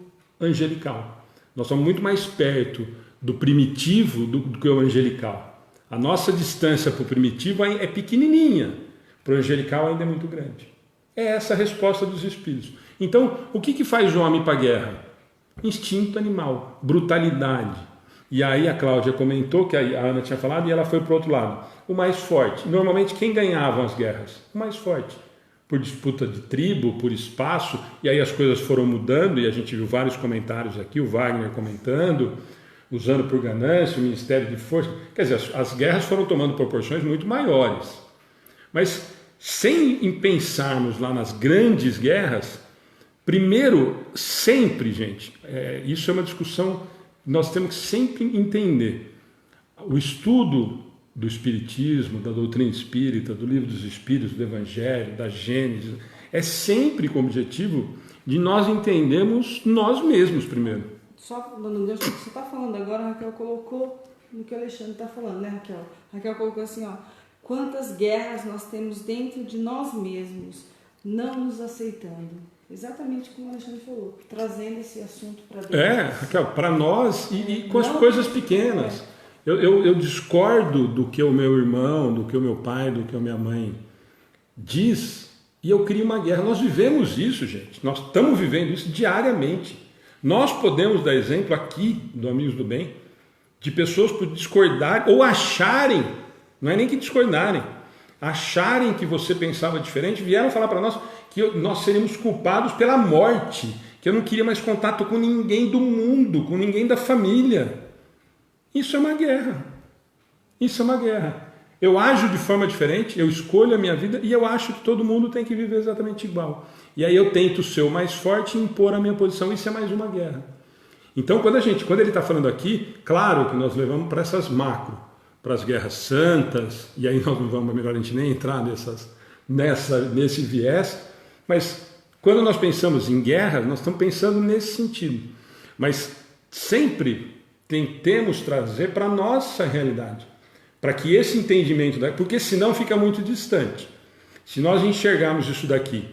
angelical. Nós somos muito mais perto do primitivo do que o angelical. A nossa distância para o primitivo é pequenininha, para o angelical ainda é muito grande. É essa a resposta dos espíritos. Então, o que faz o homem para a guerra? Instinto animal, brutalidade. E aí a Cláudia comentou, que a Ana tinha falado, e ela foi para o outro lado. O mais forte. Normalmente, quem ganhava as guerras? O mais forte. Por disputa de tribo, por espaço, e aí as coisas foram mudando, e a gente viu vários comentários aqui, o Wagner comentando, usando por ganância, o Ministério de Força. Quer dizer, as guerras foram tomando proporções muito maiores. Mas, sem pensarmos lá nas grandes guerras, primeiro, sempre, gente, isso é uma discussão que nós temos que sempre entender. O estudo do Espiritismo, da doutrina espírita, do Livro dos Espíritos, do Evangelho, da Gênesis, é sempre com o objetivo de nós entendermos nós mesmos primeiro. Só dando um gancho que você está falando agora, a Raquel colocou no que o Alexandre está falando, né, Raquel? A Raquel colocou assim, ó, quantas guerras nós temos dentro de nós mesmos, não nos aceitando. Exatamente como o Alexandre falou, trazendo esse assunto para dentro. Raquel, para nós e com as coisas pequenas. Eu discordo do que o meu irmão, do que o meu pai, do que a minha mãe diz, e eu crio uma guerra. Nós vivemos isso, gente. Nós estamos vivendo isso diariamente. Nós podemos dar exemplo aqui, do Amigos do Bem, de pessoas por discordarem ou acharem, não é nem que discordarem, acharem que você pensava diferente, vieram falar para nós que nós seríamos culpados pela morte, que eu não queria mais contato com ninguém do mundo, com ninguém da família. Isso é uma guerra. Isso é uma guerra. Eu ajo de forma diferente, eu escolho a minha vida e eu acho que todo mundo tem que viver exatamente igual. E aí eu tento ser o mais forte e impor a minha posição. Isso é mais uma guerra. Então, quando ele está falando aqui, claro que nós levamos para essas macro, para as guerras santas, e aí nós não vamos, melhor a gente nem entrar nesse viés, mas quando nós pensamos em guerra, nós estamos pensando nesse sentido. Mas sempre tentemos trazer para a nossa realidade, para que esse entendimento, porque senão fica muito distante. Se nós enxergarmos isso daqui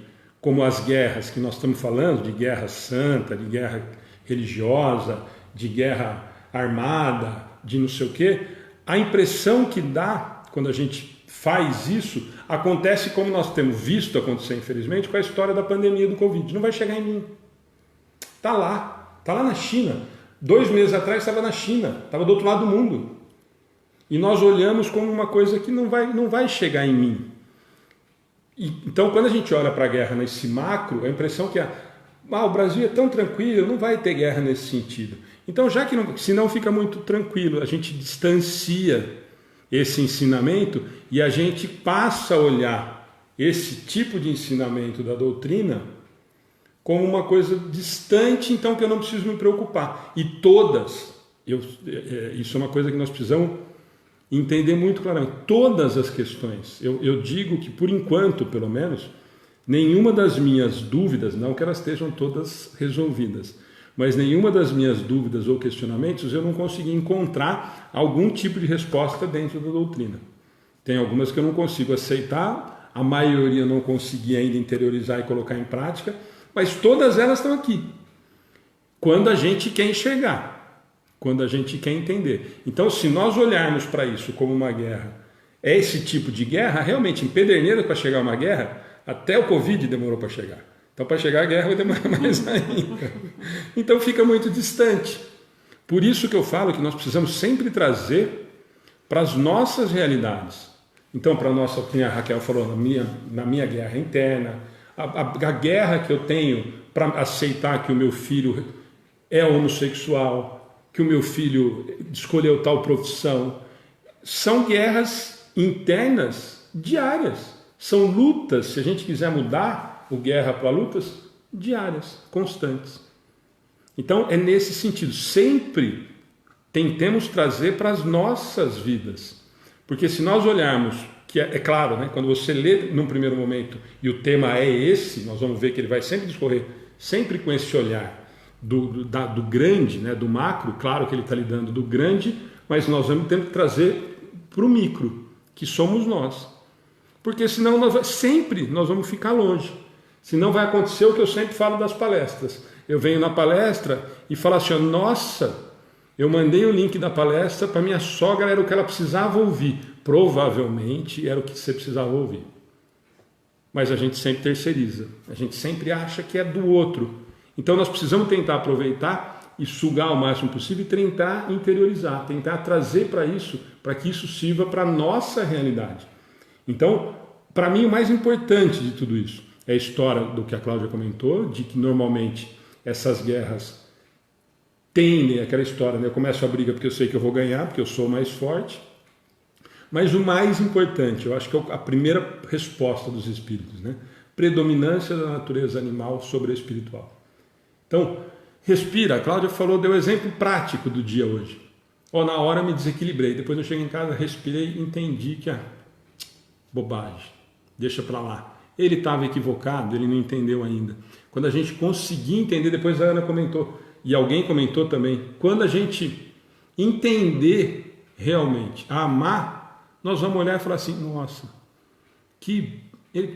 como as guerras que nós estamos falando, de guerra santa, de guerra religiosa, de guerra armada, de não sei o quê, a impressão que dá quando a gente faz isso, acontece como nós temos visto acontecer, infelizmente, com a história da pandemia do Covid. Não vai chegar em mim. Está lá na China. 2 meses atrás estava na China, estava do outro lado do mundo. E nós olhamos como uma coisa que não vai chegar em mim. Então, quando a gente olha para a guerra nesse macro, a impressão que o Brasil é tão tranquilo, não vai ter guerra nesse sentido. Então, já que se não fica muito tranquilo, a gente distancia esse ensinamento e a gente passa a olhar esse tipo de ensinamento da doutrina como uma coisa distante, então que eu não preciso me preocupar. E isso é uma coisa que nós precisamos entender muito claramente. Todas as questões, eu digo que por enquanto, pelo menos, nenhuma das minhas dúvidas, não que elas estejam todas resolvidas, mas nenhuma das minhas dúvidas ou questionamentos eu não consegui encontrar algum tipo de resposta dentro da doutrina. Tem algumas que eu não consigo aceitar, a maioria eu não consegui ainda interiorizar e colocar em prática, mas todas elas estão aqui. Quando a gente quer enxergar, quando a gente quer entender. Então, se nós olharmos para isso como uma guerra, é esse tipo de guerra, realmente, em Pederneiras, para chegar uma guerra, até o Covid demorou para chegar. Então, para chegar a guerra vai demorar mais ainda. Então, fica muito distante. Por isso que eu falo que nós precisamos sempre trazer para as nossas realidades. Então, para nossa, como a Raquel falou, na minha guerra interna, a guerra que eu tenho para aceitar que o meu filho é homossexual, que o meu filho escolheu tal profissão, são guerras internas diárias, são lutas, se a gente quiser mudar o guerra para lutas, diárias, constantes. Então é nesse sentido, sempre tentemos trazer para as nossas vidas, porque se nós olharmos, que é claro, né, quando você lê num primeiro momento e o tema é esse, nós vamos ver que ele vai sempre discorrer, sempre com esse olhar do grande, né, do macro, claro que ele está lidando do grande, mas nós vamos ter que trazer para o micro, que somos nós, porque senão sempre nós vamos ficar longe, senão vai acontecer o que eu sempre falo das palestras. Eu venho na palestra e falo assim, nossa, eu mandei o link da palestra para minha sogra, era o que ela precisava ouvir. Provavelmente era o que você precisava ouvir. Mas a gente sempre terceiriza, a gente sempre acha que é do outro. Então nós precisamos tentar aproveitar e sugar o máximo possível e tentar interiorizar, tentar trazer para isso, para que isso sirva para a nossa realidade. Então, para mim o mais importante de tudo isso é a história do que a Cláudia comentou, de que normalmente essas guerras tendem aquela história, né? Eu começo a briga porque eu sei que eu vou ganhar, porque eu sou mais forte. Mas o mais importante, eu acho que é a primeira resposta dos espíritos, né? Predominância da natureza animal sobre a espiritual. Então, respira. A Cláudia falou, deu exemplo prático do dia hoje. Na hora eu me desequilibrei, depois eu cheguei em casa, respirei e entendi que bobagem, deixa para lá. Ele estava equivocado, ele não entendeu ainda. Quando a gente conseguir entender, depois a Ana comentou, e alguém comentou também, quando a gente entender realmente, a amar, nós vamos olhar e falar assim, nossa,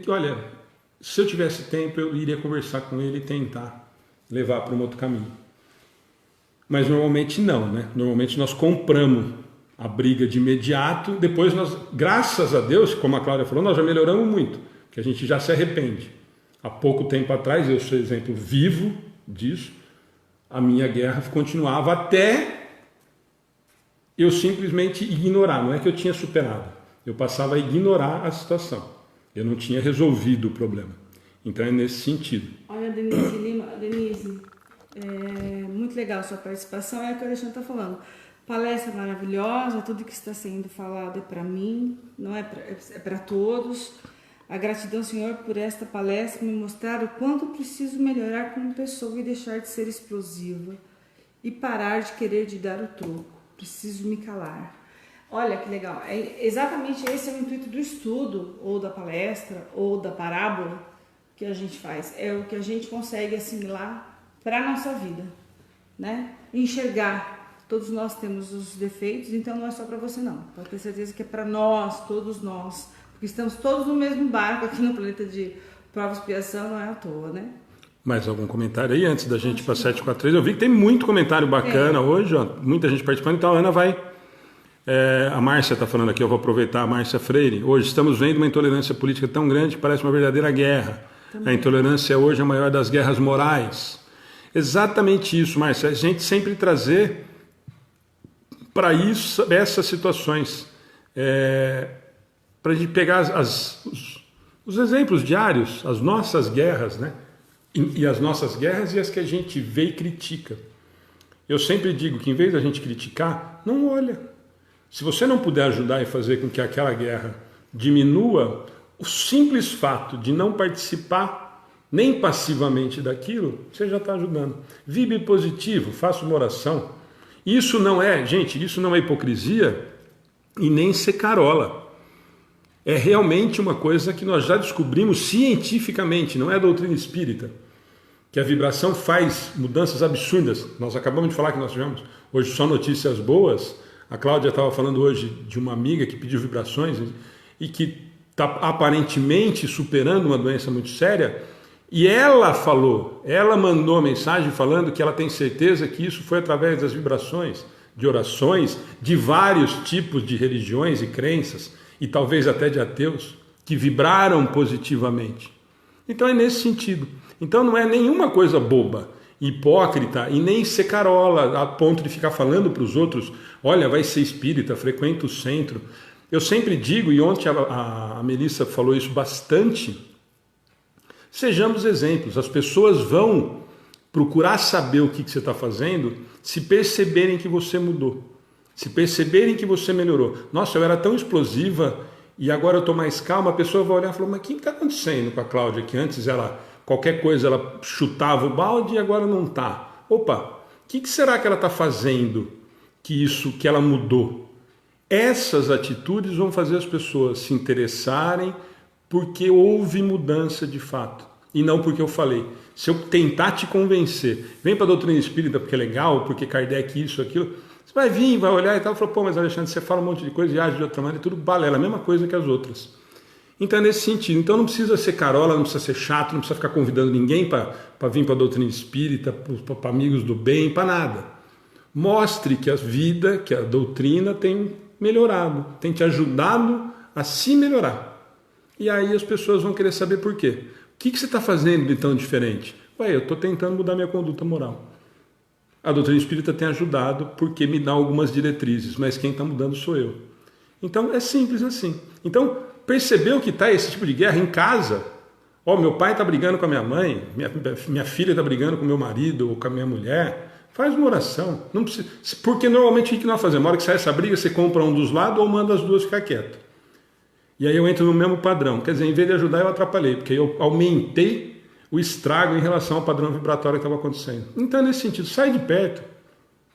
olha, se eu tivesse tempo eu iria conversar com ele e tentar levar para um outro caminho. Mas normalmente não, né? Normalmente nós compramos a briga de imediato, depois nós, graças a Deus, como a Cláudia falou, nós já melhoramos muito, que a gente já se arrepende. Há pouco tempo atrás, eu sou exemplo vivo disso, a minha guerra continuava até eu simplesmente ignorar, não é que eu tinha superado, eu passava a ignorar a situação, eu não tinha resolvido o problema. Então é nesse sentido. Olha, Denise Lima, Denise, muito legal a sua participação, é o que o Alexandre está falando. Palestra maravilhosa, tudo que está sendo falado é para mim, não é para todos. A gratidão, Senhor, por esta palestra me mostrar o quanto preciso melhorar como pessoa e deixar de ser explosiva e parar de querer de dar o troco. Preciso me calar. Olha que legal, exatamente esse é o intuito do estudo, ou da palestra, ou da parábola que a gente faz. É o que a gente consegue assimilar para a nossa vida, né? Enxergar. Todos nós temos os defeitos, então não é só para você não. Pode ter certeza que é para nós, todos nós. Porque estamos todos no mesmo barco aqui no planeta de prova e expiação, não é à toa, né? Mais algum comentário aí antes da gente ir para 743? Eu vi que tem muito comentário bacana hoje, ó, muita gente participando, então a Ana vai... a Márcia está falando aqui, eu vou aproveitar, a Márcia Freire. Hoje estamos vendo uma intolerância política tão grande que parece uma verdadeira guerra. Também. A intolerância é hoje a maior das guerras morais. Exatamente isso, Márcia. A gente sempre trazer para isso essas situações. Para a gente pegar os exemplos diários, as nossas guerras, né? E as nossas guerras e as que a gente vê e critica. Eu sempre digo que em vez da gente criticar, não olha. Se você não puder ajudar e fazer com que aquela guerra diminua, o simples fato de não participar nem passivamente daquilo, você já está ajudando. Vibre positivo, faça uma oração. Isso não é, gente, isso não é hipocrisia e nem secarola. É realmente uma coisa que nós já descobrimos cientificamente, não é a doutrina espírita, que a vibração faz mudanças absurdas. Nós acabamos de falar que nós tivemos hoje só notícias boas. A Cláudia estava falando hoje de uma amiga que pediu vibrações e que está aparentemente superando uma doença muito séria. E ela falou, ela mandou mensagem falando que ela tem certeza que isso foi através das vibrações, de orações, de vários tipos de religiões e crenças, e talvez até de ateus, que vibraram positivamente. Então é nesse sentido. Então não é nenhuma coisa boba, hipócrita e nem secarola, a ponto de ficar falando para os outros, olha, vai ser espírita, frequenta o centro. Eu sempre digo, e ontem a Melissa falou isso bastante, sejamos exemplos. As pessoas vão procurar saber o que você está fazendo se perceberem que você mudou, se perceberem que você melhorou. Nossa, eu era tão explosiva e agora eu estou mais calma. A pessoa vai olhar e falar, mas o que está acontecendo com a Cláudia? Que antes qualquer coisa ela chutava o balde e agora não está. Opa, o que será que ela está fazendo que ela mudou? Essas atitudes vão fazer as pessoas se interessarem porque houve mudança de fato e não porque eu falei. Se eu tentar te convencer, vem para a doutrina espírita porque é legal, porque Kardec isso, aquilo, você vai vir, vai olhar e tal, e falar, pô, mas Alexandre, você fala um monte de coisa e age de outra maneira, é tudo balela, a mesma coisa que as outras. Então é nesse sentido. Então não precisa ser carola, não precisa ser chato, não precisa ficar convidando ninguém para vir para a doutrina espírita, para amigos do bem, para nada. Mostre que a vida, que a doutrina tem melhorado, tem te ajudado a se melhorar. E aí as pessoas vão querer saber por quê. O que você está fazendo de tão diferente? Ué, eu estou tentando mudar minha conduta moral. A doutrina espírita tem ajudado porque me dá algumas diretrizes, mas quem está mudando sou eu. Então é simples assim. Então percebeu que está esse tipo de guerra em casa? Meu pai está brigando com a minha mãe, minha filha está brigando com o meu marido ou com a minha mulher. Faz uma oração. Não precisa, porque normalmente o que nós fazemos? Na hora que sai essa briga, você compra um dos lados ou manda as duas ficar quieto. E aí eu entro no mesmo padrão. Quer dizer, em vez de ajudar, eu atrapalhei, porque eu aumentei o estrago em relação ao padrão vibratório que estava acontecendo. Então, nesse sentido, sai de perto,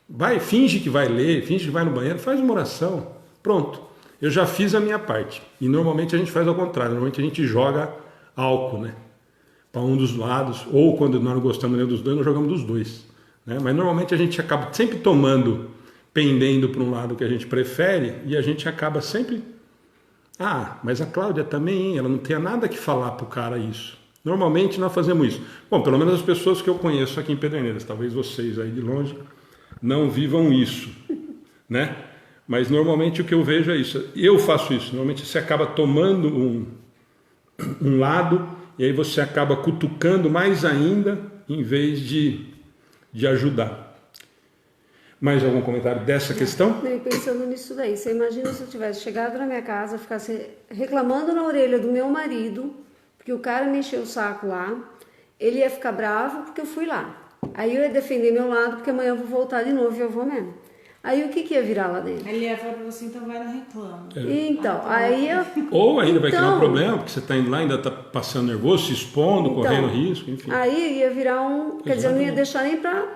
vai, finge que vai ler, finge que vai no banheiro, faz uma oração. Pronto. Eu já fiz a minha parte. E normalmente a gente faz ao contrário. Normalmente a gente joga álcool, né? Para um dos lados. Ou quando nós não gostamos nem dos dois, nós jogamos dos dois. Né? Mas normalmente a gente acaba sempre pendendo para um lado que a gente prefere. E a gente acaba sempre... mas a Cláudia também, ela não tem nada que falar para o cara isso. Normalmente nós fazemos isso. Bom, pelo menos as pessoas que eu conheço aqui em Pederneiras. Talvez vocês aí de longe não vivam isso, né? Mas normalmente o que eu vejo é isso. Eu faço isso. Normalmente você acaba tomando um lado e aí você acaba cutucando mais ainda em vez de ajudar. Mais algum comentário dessa questão? Pensando nisso daí. Você imagina se eu tivesse chegado na minha casa, ficasse reclamando na orelha do meu marido, porque o cara me encheu o saco lá, ele ia ficar bravo porque eu fui lá. Aí eu ia defender meu lado, porque amanhã eu vou voltar de novo e eu vou mesmo. Aí o que ia virar lá dentro? Ele ia falar pra você, então vai no reclamo. Então, aí eu... Ou ainda vai criar um problema, porque você está indo lá, ainda está passando nervoso, se expondo, correndo risco, enfim. Aí ia virar um... Quer dizer, eu não ia deixar nem para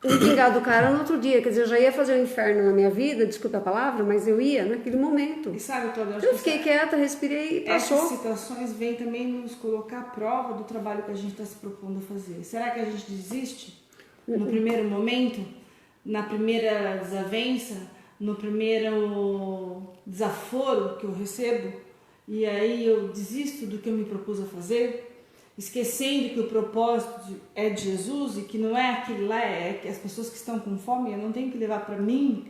me vingar do cara no outro dia. Quer dizer, eu já ia fazer um inferno na minha vida, desculpa a palavra, mas eu ia naquele momento. E sabe, Cláudia, eu fiquei quieta, respirei e passou. Essas situações vêm também nos colocar à prova do trabalho que a gente está se propondo a fazer. Será que a gente desiste no primeiro momento? Na primeira desavença, no primeiro desaforo que eu recebo, e aí eu desisto do que eu me propus a fazer, esquecendo que o propósito é de Jesus e que não é aquele lá, é que as pessoas que estão com fome, eu não tenho que levar para mim,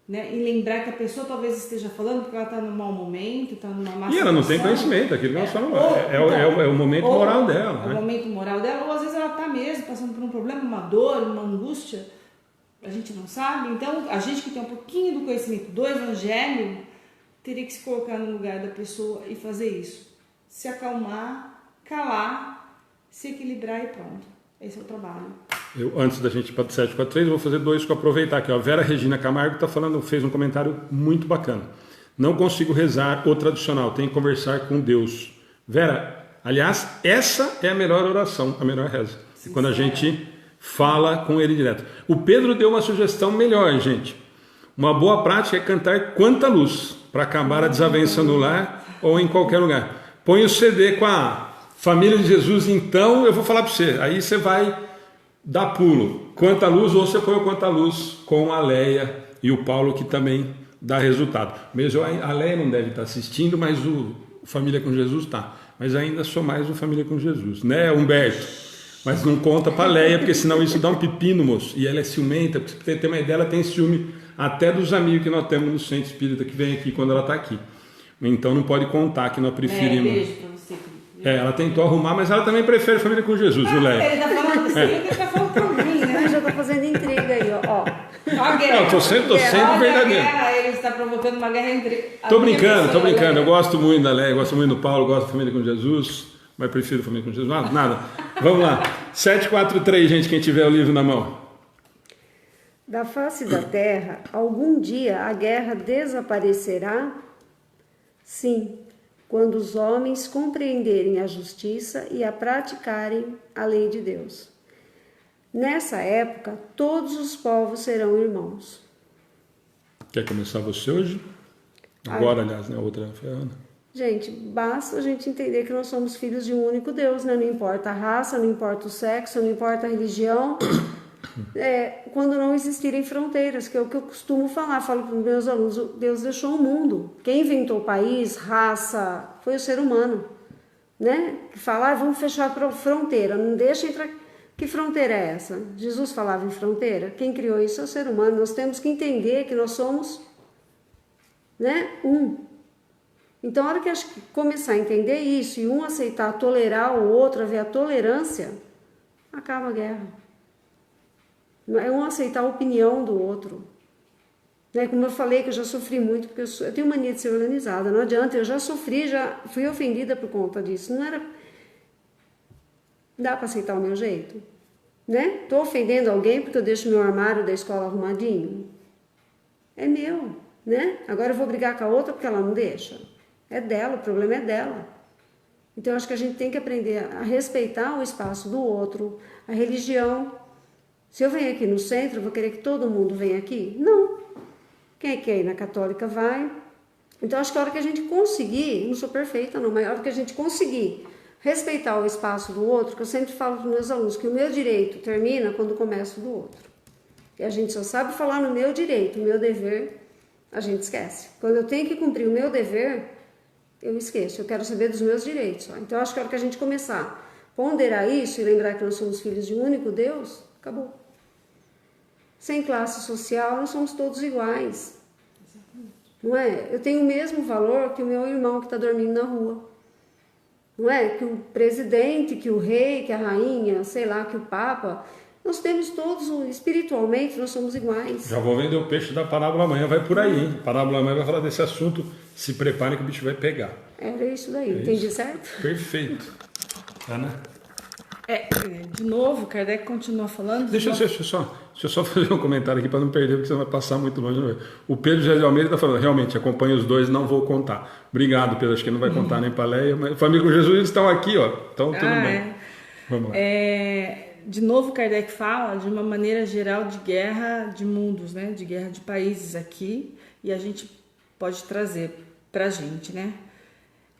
né? E lembrar que a pessoa talvez esteja falando porque ela está num mau momento, está numa má situação. E ela não tem conhecimento, aquilo que ela fala, é o momento moral dela. É o momento moral dela, ou às vezes ela está mesmo passando por um problema, uma dor, uma angústia. A gente não sabe, então a gente que tem um pouquinho do conhecimento do Evangelho teria que se colocar no lugar da pessoa e fazer isso. Se acalmar, calar, se equilibrar e pronto. Esse é o trabalho. Antes da gente ir para o 743, eu vou fazer dois para aproveitar aqui. A Vera Regina Camargo fez um comentário muito bacana. Não consigo rezar o tradicional, tenho que conversar com Deus. Vera, aliás, essa é a melhor oração, a melhor reza. Sim, quando a gente fala com ele direto. O Pedro deu uma sugestão melhor, gente. Uma boa prática é cantar Quanta Luz, para acabar a desavença no lar ou em qualquer lugar. Põe o CD com a Família de Jesus, então eu vou falar para você. Aí você vai dar pulo. Quanta Luz, ou você põe o Quanta Luz com a Leia e o Paulo, que também dá resultado. Mesmo a Leia não deve estar assistindo, mas o Família com Jesus está. Mas ainda sou mais um Família com Jesus, né, Humberto? Mas não conta para a Leia, porque senão isso dá um pepino, moço. E ela é ciumenta, porque você tem uma ideia, ela tem ciúme até dos amigos que nós temos no Centro Espírita, que vem aqui quando ela está aqui. Então não pode contar que nós preferimos. Beijo para você. Ela tentou arrumar, mas ela também prefere Família com Jesus, viu, Leia? Ele está falando assim, ele está falando para mim, né? Já está fazendo intriga aí, ó. Eu estou sendo verdadeiro. está provocando uma guerra entre... Tô brincando. Eu gosto muito da Léia, gosto muito do Paulo, gosto da família com Jesus, mas prefiro a família com Jesus. Nada. Vamos lá. 743, gente, quem tiver o livro na mão. Da face da terra, algum dia a guerra desaparecerá? Sim, quando os homens compreenderem a justiça e a praticarem a lei de Deus. Nessa época, todos os povos serão irmãos. Quer começar você hoje? Agora, aliás, né? A outra foi a Ana. Gente, basta a gente entender que nós somos filhos de um único Deus, né? Não importa a raça, não importa o sexo, não importa a religião. Quando não existirem fronteiras, que é o que eu costumo falar, falo para os meus alunos, Deus deixou o mundo. Quem inventou o país, raça, foi o ser humano, né? Que fala, vamos fechar a fronteira, não deixa entrar. Que fronteira é essa? Jesus falava em fronteira? Quem criou isso é o ser humano. Nós temos que entender que nós somos, né, um. Então, a hora que a gente começar a entender isso e um aceitar, tolerar o outro, haver a tolerância, acaba a guerra. É um aceitar a opinião do outro. Né? Como eu falei, que eu já sofri muito, porque eu tenho mania de ser organizada. Não adianta, eu já sofri, já fui ofendida por conta disso. Não era... Dá para aceitar o meu jeito? Né? Estou ofendendo alguém porque eu deixo meu armário da escola arrumadinho? É meu, né? Agora eu vou brigar com a outra porque ela não deixa? É dela, o problema é dela. Então eu acho que a gente tem que aprender a respeitar o espaço do outro, a religião. Se eu venho aqui no centro, eu vou querer que todo mundo venha aqui? Não. Quem quer ir na católica vai. Então acho que a hora que a gente conseguir, não sou perfeita não, mas a hora que a gente conseguir respeitar o espaço do outro, que eu sempre falo para os meus alunos, que o meu direito termina quando começa o do outro. E a gente só sabe falar no meu direito, o meu dever, a gente esquece. Quando eu tenho que cumprir o meu dever, eu esqueço, eu quero saber dos meus direitos. Só. Então, acho que a hora que a gente começar a ponderar isso e lembrar que nós somos filhos de um único Deus, acabou. Sem classe social, nós somos todos iguais. Não é? Eu tenho o mesmo valor que o meu irmão que está dormindo na rua. Não é? Que o presidente, que o rei, que a rainha, sei lá, que o papa, nós temos todos, espiritualmente, nós somos iguais. Já vou vender o peixe da parábola amanhã, vai por aí, hein? A parábola amanhã vai falar desse assunto, se preparem que o bicho vai pegar. Era isso daí, entendi certo? Perfeito. Ana? De novo, Kardec continua falando. Deixa eu só fazer um comentário aqui para não perder, porque você vai passar muito longe. O Pedro José de Almeida está falando, realmente, acompanha os dois, não vou contar. Obrigado, Pedro, acho que não vai contar nem para a Leia, mas família com Jesus, eles estão aqui, ó. Então, tudo bem. Vamos lá. De novo, Kardec fala de uma maneira geral de guerra de mundos, né? De guerra de países aqui, e a gente pode trazer para a gente, né?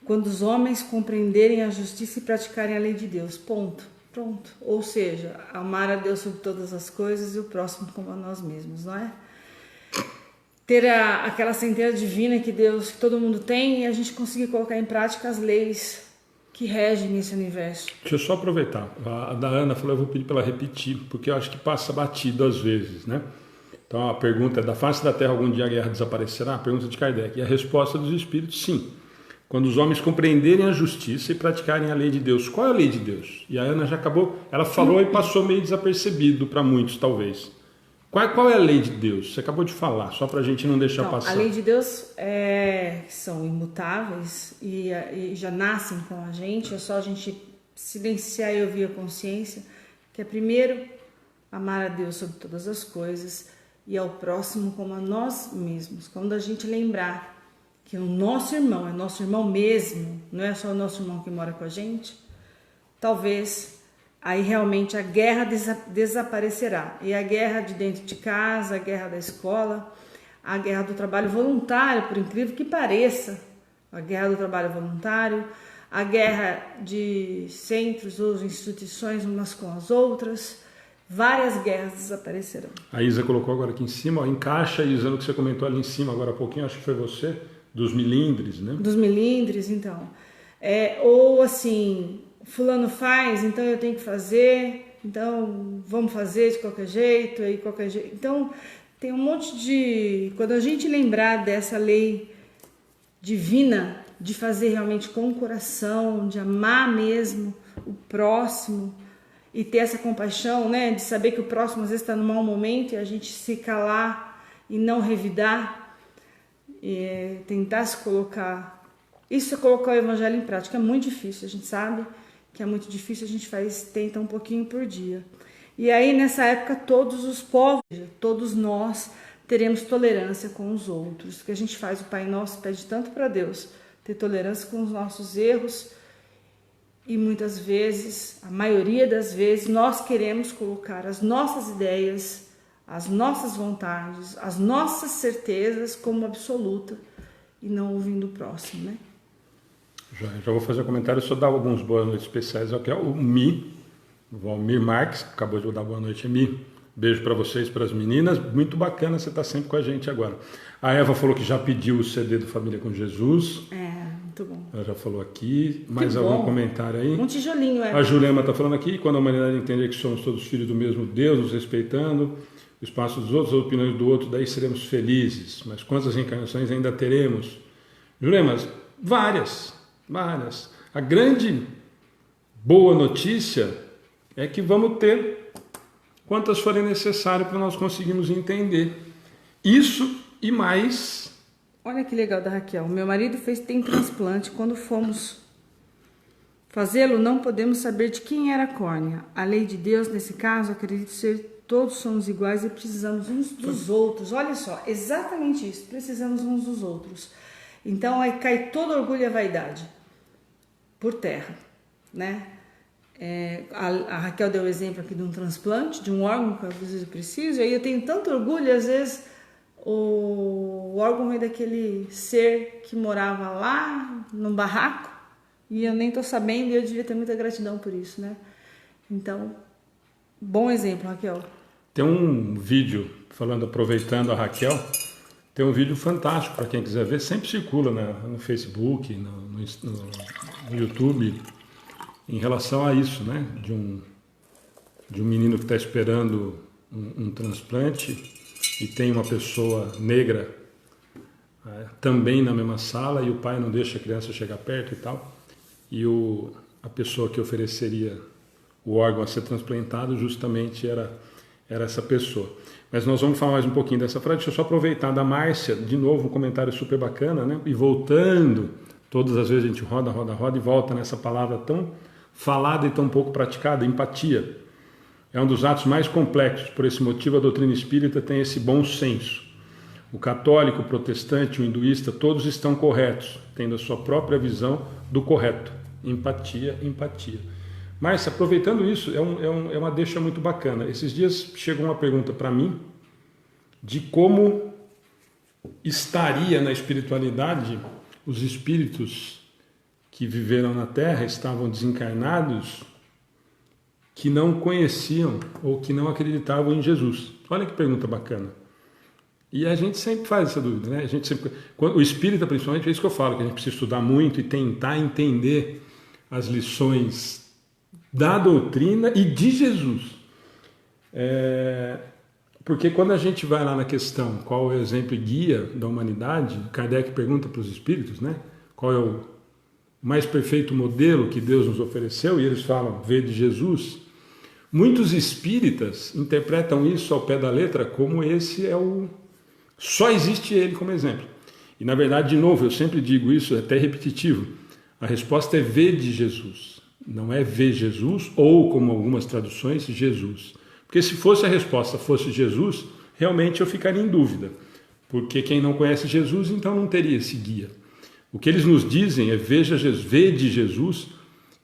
Quando os homens compreenderem a justiça e praticarem a lei de Deus, ponto. Pronto. Ou seja, amar a Deus sobre todas as coisas e o próximo como a nós mesmos, não é? Ter aquela centelha divina que Deus, que todo mundo tem, e a gente conseguir colocar em prática as leis que regem nesse universo. Deixa eu só aproveitar. A da Ana falou, eu vou pedir para ela repetir, porque eu acho que passa batido às vezes, né? Então a pergunta é, da face da terra algum dia a guerra desaparecerá? A pergunta de Kardec. E a resposta dos espíritos, sim. Quando os homens compreenderem a justiça e praticarem a lei de Deus. Qual é a lei de Deus? E a Ana já acabou, ela falou e passou meio desapercebido para muitos, talvez. Qual é a lei de Deus? Você acabou de falar, só para a gente não deixar passar. A lei de Deus são imutáveis e já nascem com a gente, é só a gente silenciar e ouvir a consciência, que é primeiro amar a Deus sobre todas as coisas e ao próximo como a nós mesmos. Quando a gente lembrar que o nosso irmão é nosso irmão mesmo, não é só o nosso irmão que mora com a gente, talvez aí realmente a guerra desaparecerá. E a guerra de dentro de casa, a guerra da escola, a guerra do trabalho voluntário, por incrível que pareça, a guerra do trabalho voluntário, a guerra de centros ou instituições umas com as outras, várias guerras desaparecerão. A Isa colocou agora aqui em cima, ó, encaixa, Isa, no que você comentou ali em cima agora há pouquinho, acho que foi você, dos milindres, né? Dos milindres, então. Ou assim, fulano faz, então eu tenho que fazer, então vamos fazer de qualquer jeito, aí qualquer jeito. Então, tem um monte de... Quando a gente lembrar dessa lei divina, de fazer realmente com o coração, de amar mesmo o próximo e ter essa compaixão, né? De saber que o próximo às vezes está num mau momento e a gente se calar e não revidar, tentar se colocar. Isso é colocar o evangelho em prática. É muito difícil, a gente sabe que é muito difícil, a gente tenta um pouquinho por dia. E aí, nessa época, todos os povos, todos nós, teremos tolerância com os outros. O que a gente faz, o Pai Nosso pede tanto para Deus, ter tolerância com os nossos erros. E muitas vezes, a maioria das vezes, nós queremos colocar as nossas ideias, as nossas vontades, as nossas certezas como absoluta e não ouvindo o próximo, né? Já vou fazer um comentário, só dar alguns boas noites especiais aqui. O Mi, o Valmir Marques, acabou de dar boa noite a Mi. Beijo para vocês, para as meninas. Muito bacana você estar sempre com a gente agora. A Eva falou que já pediu o CD do Família com Jesus. Muito bom. Ela já falou aqui. Mais algum comentário aí? Um tijolinho, A Julema está falando aqui, quando a humanidade entender que somos todos filhos do mesmo Deus, nos respeitando o espaço dos outros, as opiniões do outro, daí seremos felizes. Mas quantas reencarnações ainda teremos? Julema, várias. A grande boa notícia é que vamos ter quantas forem necessárias para nós conseguirmos entender isso e mais. Olha que legal da Raquel. Meu marido tem transplante. Quando fomos fazê-lo, não podemos saber de quem era a córnea. A lei de Deus, nesse caso, acredito ser todos somos iguais e precisamos uns dos outros. Olha só, exatamente isso. Precisamos uns dos outros. Então aí cai todo orgulho e a vaidade por terra, né? A Raquel deu o exemplo aqui de um transplante, de um órgão que às vezes eu preciso, e aí eu tenho tanto orgulho, e às vezes o órgão é daquele ser que morava lá no barraco, e eu nem tô sabendo, e eu devia ter muita gratidão por isso, né? Então, bom exemplo, Raquel. Tem um vídeo, aproveitando a Raquel, tem um vídeo fantástico para quem quiser ver, sempre circula no Facebook, no YouTube, em relação a isso, né? De um menino que está esperando um transplante e tem uma pessoa negra também na mesma sala e o pai não deixa a criança chegar perto e tal. E a pessoa que ofereceria o órgão a ser transplantado justamente era essa pessoa. Mas nós vamos falar mais um pouquinho dessa frase. Deixa eu só aproveitar da Márcia, de novo um comentário super bacana, né? E voltando, todas as vezes a gente roda e volta nessa palavra tão falada e tão pouco praticada, empatia. É um dos atos mais complexos, por esse motivo a doutrina espírita tem esse bom senso. O católico, o protestante, o hinduísta, todos estão corretos, tendo a sua própria visão do correto. Empatia. Mas, aproveitando isso, é uma deixa muito bacana. Esses dias chegou uma pergunta para mim de como estaria na espiritualidade os espíritos que viveram na Terra, estavam desencarnados, que não conheciam ou que não acreditavam em Jesus. Olha que pergunta bacana. E a gente sempre faz essa dúvida, né? O espírita, principalmente, é isso que eu falo, que a gente precisa estudar muito e tentar entender as lições da doutrina e de Jesus. Porque quando a gente vai lá na questão qual é o exemplo e guia da humanidade, Kardec pergunta para os espíritos, né? Qual é o mais perfeito modelo que Deus nos ofereceu, e eles falam, vede Jesus. Muitos espíritas interpretam isso ao pé da letra como esse só existe ele como exemplo. E na verdade, de novo, eu sempre digo isso, é até repetitivo, a resposta é vede Jesus. Não é ver Jesus, ou como algumas traduções, Jesus. Porque se fosse a resposta fosse Jesus, realmente eu ficaria em dúvida. Porque quem não conhece Jesus, então não teria esse guia. O que eles nos dizem é veja Jesus, vede Jesus,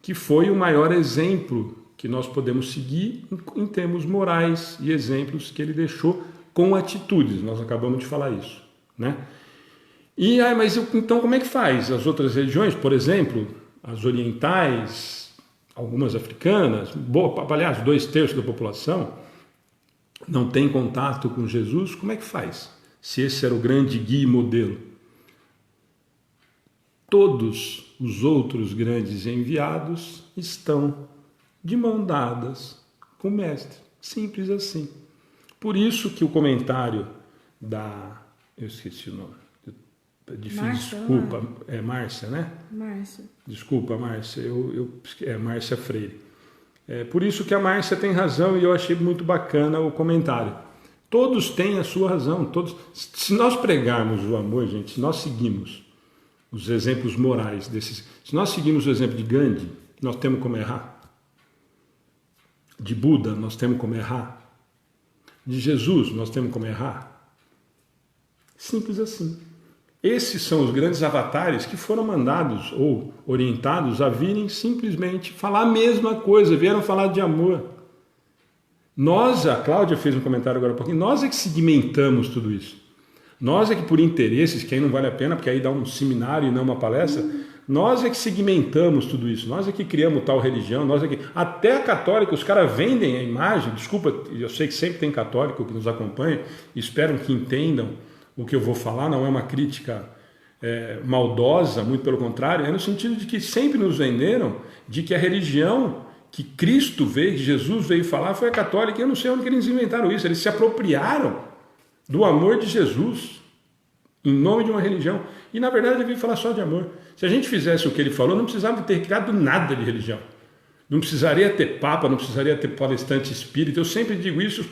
que foi o maior exemplo que nós podemos seguir em termos morais e exemplos que ele deixou com atitudes. Nós acabamos de falar isso, né? Então como é que faz? As outras religiões, por exemplo, as orientais, algumas africanas, aliás, 2/3 da população não tem contato com Jesus, como é que faz? Se esse era o grande guia e modelo. Todos os outros grandes enviados estão de mão dadas com o mestre. Simples assim. Por isso que o comentário eu esqueci o nome. Márcia, desculpa, é Márcia, né? Márcia. Desculpa, Márcia, é Márcia Freire. Por isso que a Márcia tem razão e eu achei muito bacana o comentário. Todos têm a sua razão. Todos. Se nós pregarmos o amor, gente, se nós seguimos os exemplos morais desses, se nós seguimos o exemplo de Gandhi, nós temos como errar. De Buda, nós temos como errar. De Jesus, nós temos como errar. Simples assim. Esses são os grandes avatares que foram mandados ou orientados a virem simplesmente falar a mesma coisa, vieram falar de amor. Nós, a Cláudia fez um comentário agora há pouquinho, nós é que segmentamos tudo isso. Nós é que por interesses, que aí não vale a pena, porque aí dá um seminário e não uma palestra, nós é que segmentamos tudo isso, nós é que criamos tal religião, nós é que... Até a católica, os caras vendem a imagem, desculpa, eu sei que sempre tem católico que nos acompanha, espero que entendam o que eu vou falar, não é uma crítica maldosa, muito pelo contrário, é no sentido de que sempre nos venderam de que a religião que Cristo veio, que Jesus veio falar, foi a católica. Eu não sei onde que eles inventaram isso, eles se apropriaram do amor de Jesus em nome de uma religião. E na verdade ele veio falar só de amor. Se a gente fizesse o que ele falou, não precisava ter criado nada de religião. Não precisaria ter papa, não precisaria ter palestrante espírita. Eu sempre digo isso,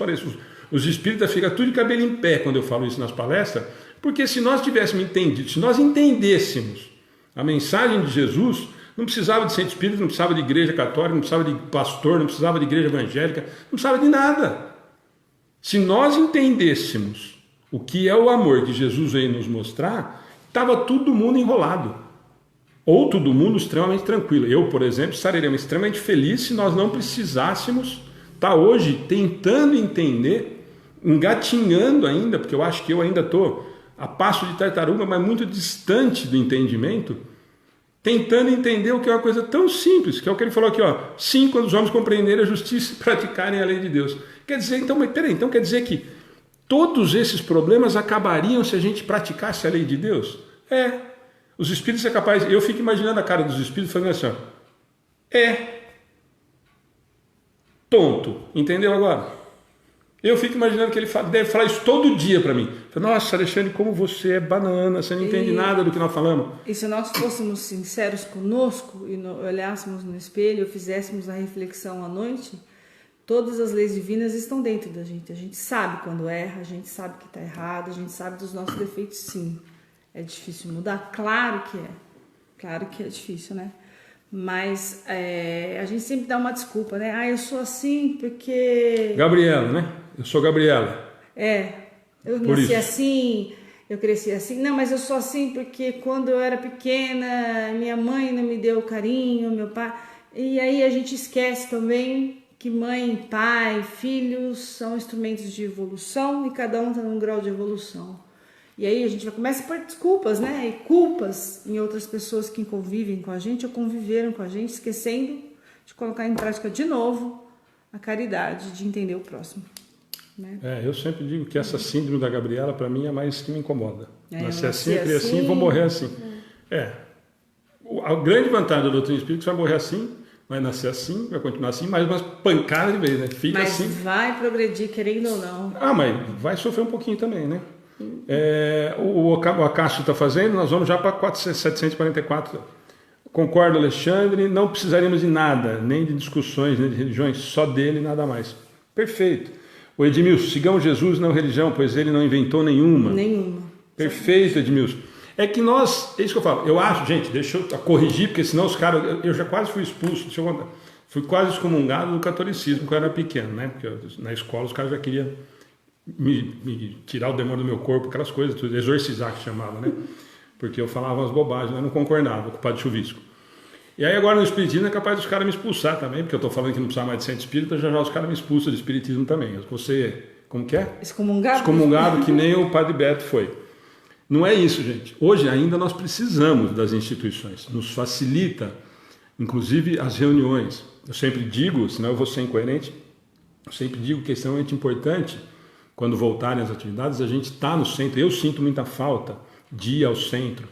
os espíritas ficam tudo de cabelo em pé quando eu falo isso nas palestras, porque se nós tivéssemos entendido, se nós entendêssemos a mensagem de Jesus, não precisava de centro espírita, não precisava de igreja católica, não precisava de pastor, não precisava de igreja evangélica, não precisava de nada. Se nós entendêssemos o que é o amor que Jesus veio nos mostrar, estava todo mundo enrolado. Ou todo mundo extremamente tranquilo. Eu, por exemplo, estaria extremamente feliz se nós não precisássemos estar hoje tentando entender, engatinhando ainda, porque eu acho que eu ainda estou a passo de tartaruga, mas muito distante do entendimento, tentando entender o que é uma coisa tão simples, que é o que ele falou aqui, ó. Sim, quando os homens compreenderem a justiça e praticarem a lei de Deus. Quer dizer, então, mas peraí, então quer dizer que todos esses problemas acabariam se a gente praticasse a lei de Deus? Os espíritos é capaz... Eu fico imaginando a cara dos espíritos falando assim, ó. Tonto, entendeu agora? Eu fico imaginando que ele deve falar isso todo dia para mim. Nossa, Alexandre, como você é banana, você não entende nada do que nós falamos. E se nós fôssemos sinceros conosco e olhássemos no espelho, fizéssemos a reflexão à noite, todas as leis divinas estão dentro da gente. A gente sabe quando erra, a gente sabe que está errado, a gente sabe dos nossos defeitos, sim. É difícil mudar? Claro que é. Claro que é difícil, né? Mas a gente sempre dá uma desculpa, né? Eu sou assim porque... Gabriela, né? Eu sou Gabriela. Eu nasci assim, eu cresci assim. Não, mas eu sou assim porque quando eu era pequena, minha mãe não me deu carinho, meu pai... E aí a gente esquece também que mãe, pai, filhos são instrumentos de evolução e cada um está num grau de evolução. E aí a gente começa a pôr desculpas, né? E culpas em outras pessoas que convivem com a gente ou conviveram com a gente, esquecendo de colocar em prática de novo a caridade, de entender o próximo. Né? Eu sempre digo que essa síndrome da Gabriela, para mim, é mais que me incomoda. Nascer assim, criar assim, vou morrer assim. A grande vantagem da doutrina espírita é que vai morrer assim, vai nascer assim, vai continuar assim, mais umas pancadas de vez, né? Fica mas assim. Vai progredir, querendo ou não. Mas vai sofrer um pouquinho também, né? O Acácio está fazendo, nós vamos já para 744. Concordo, Alexandre, não precisaríamos de nada, nem de discussões, nem de religiões, só dele e nada mais. Perfeito. O Edmilson, sigamos Jesus, não religião, pois ele não inventou nenhuma. Perfeito, Edmilson. É que nós, é isso que eu falo, eu acho, gente, deixa eu corrigir, porque senão os caras, eu já quase fui expulso, deixa eu contar, fui quase excomungado do catolicismo quando eu era pequeno, né? Porque na escola os caras já queriam me tirar o demônio do meu corpo, aquelas coisas, tudo, exorcizar que chamava, né? Porque eu falava umas bobagens, eu não concordava com o padre Chuvisco. E aí agora no espiritismo é capaz dos caras me expulsar também, porque eu estou falando que não precisa mais de centro espírita, já os caras me expulsam do espiritismo também. Você, como que é? Excomungado? Excomungado, que nem o padre Beto foi. Não é isso, gente. Hoje ainda nós precisamos das instituições, nos facilita, inclusive as reuniões. Eu sempre digo, senão eu vou ser incoerente, eu sempre digo que é extremamente importante, quando voltarem as atividades, a gente está no centro. Eu sinto muita falta de ir ao centro.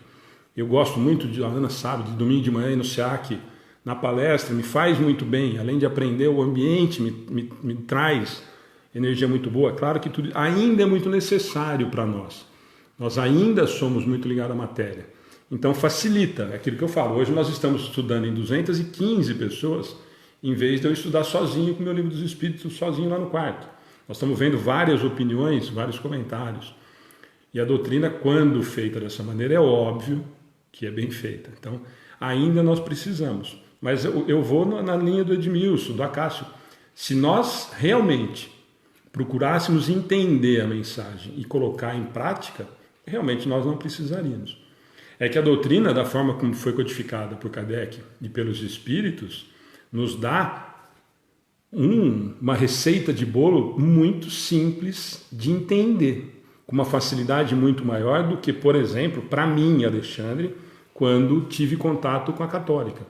Eu gosto muito, a Ana sabe, de domingo de manhã ir no SEAC, na palestra, me faz muito bem. Além de aprender, o ambiente me traz energia muito boa. Claro que tudo ainda é muito necessário para nós. Nós ainda somos muito ligados à matéria. Então facilita, é aquilo que eu falo. Hoje nós estamos estudando em 215 pessoas, em vez de eu estudar sozinho com o meu livro dos Espíritos, sozinho lá no quarto. Nós estamos vendo várias opiniões, vários comentários. E a doutrina, quando feita dessa maneira, é óbvio que é bem feita. Então, ainda nós precisamos. Mas eu vou na linha do Edmilson, do Acácio. Se nós realmente procurássemos entender a mensagem e colocar em prática, realmente nós não precisaríamos. É que a doutrina, da forma como foi codificada por Kardec e pelos espíritos, nos dá uma receita de bolo muito simples de entender, com uma facilidade muito maior do que, por exemplo, para mim, Alexandre, quando tive contato com a católica,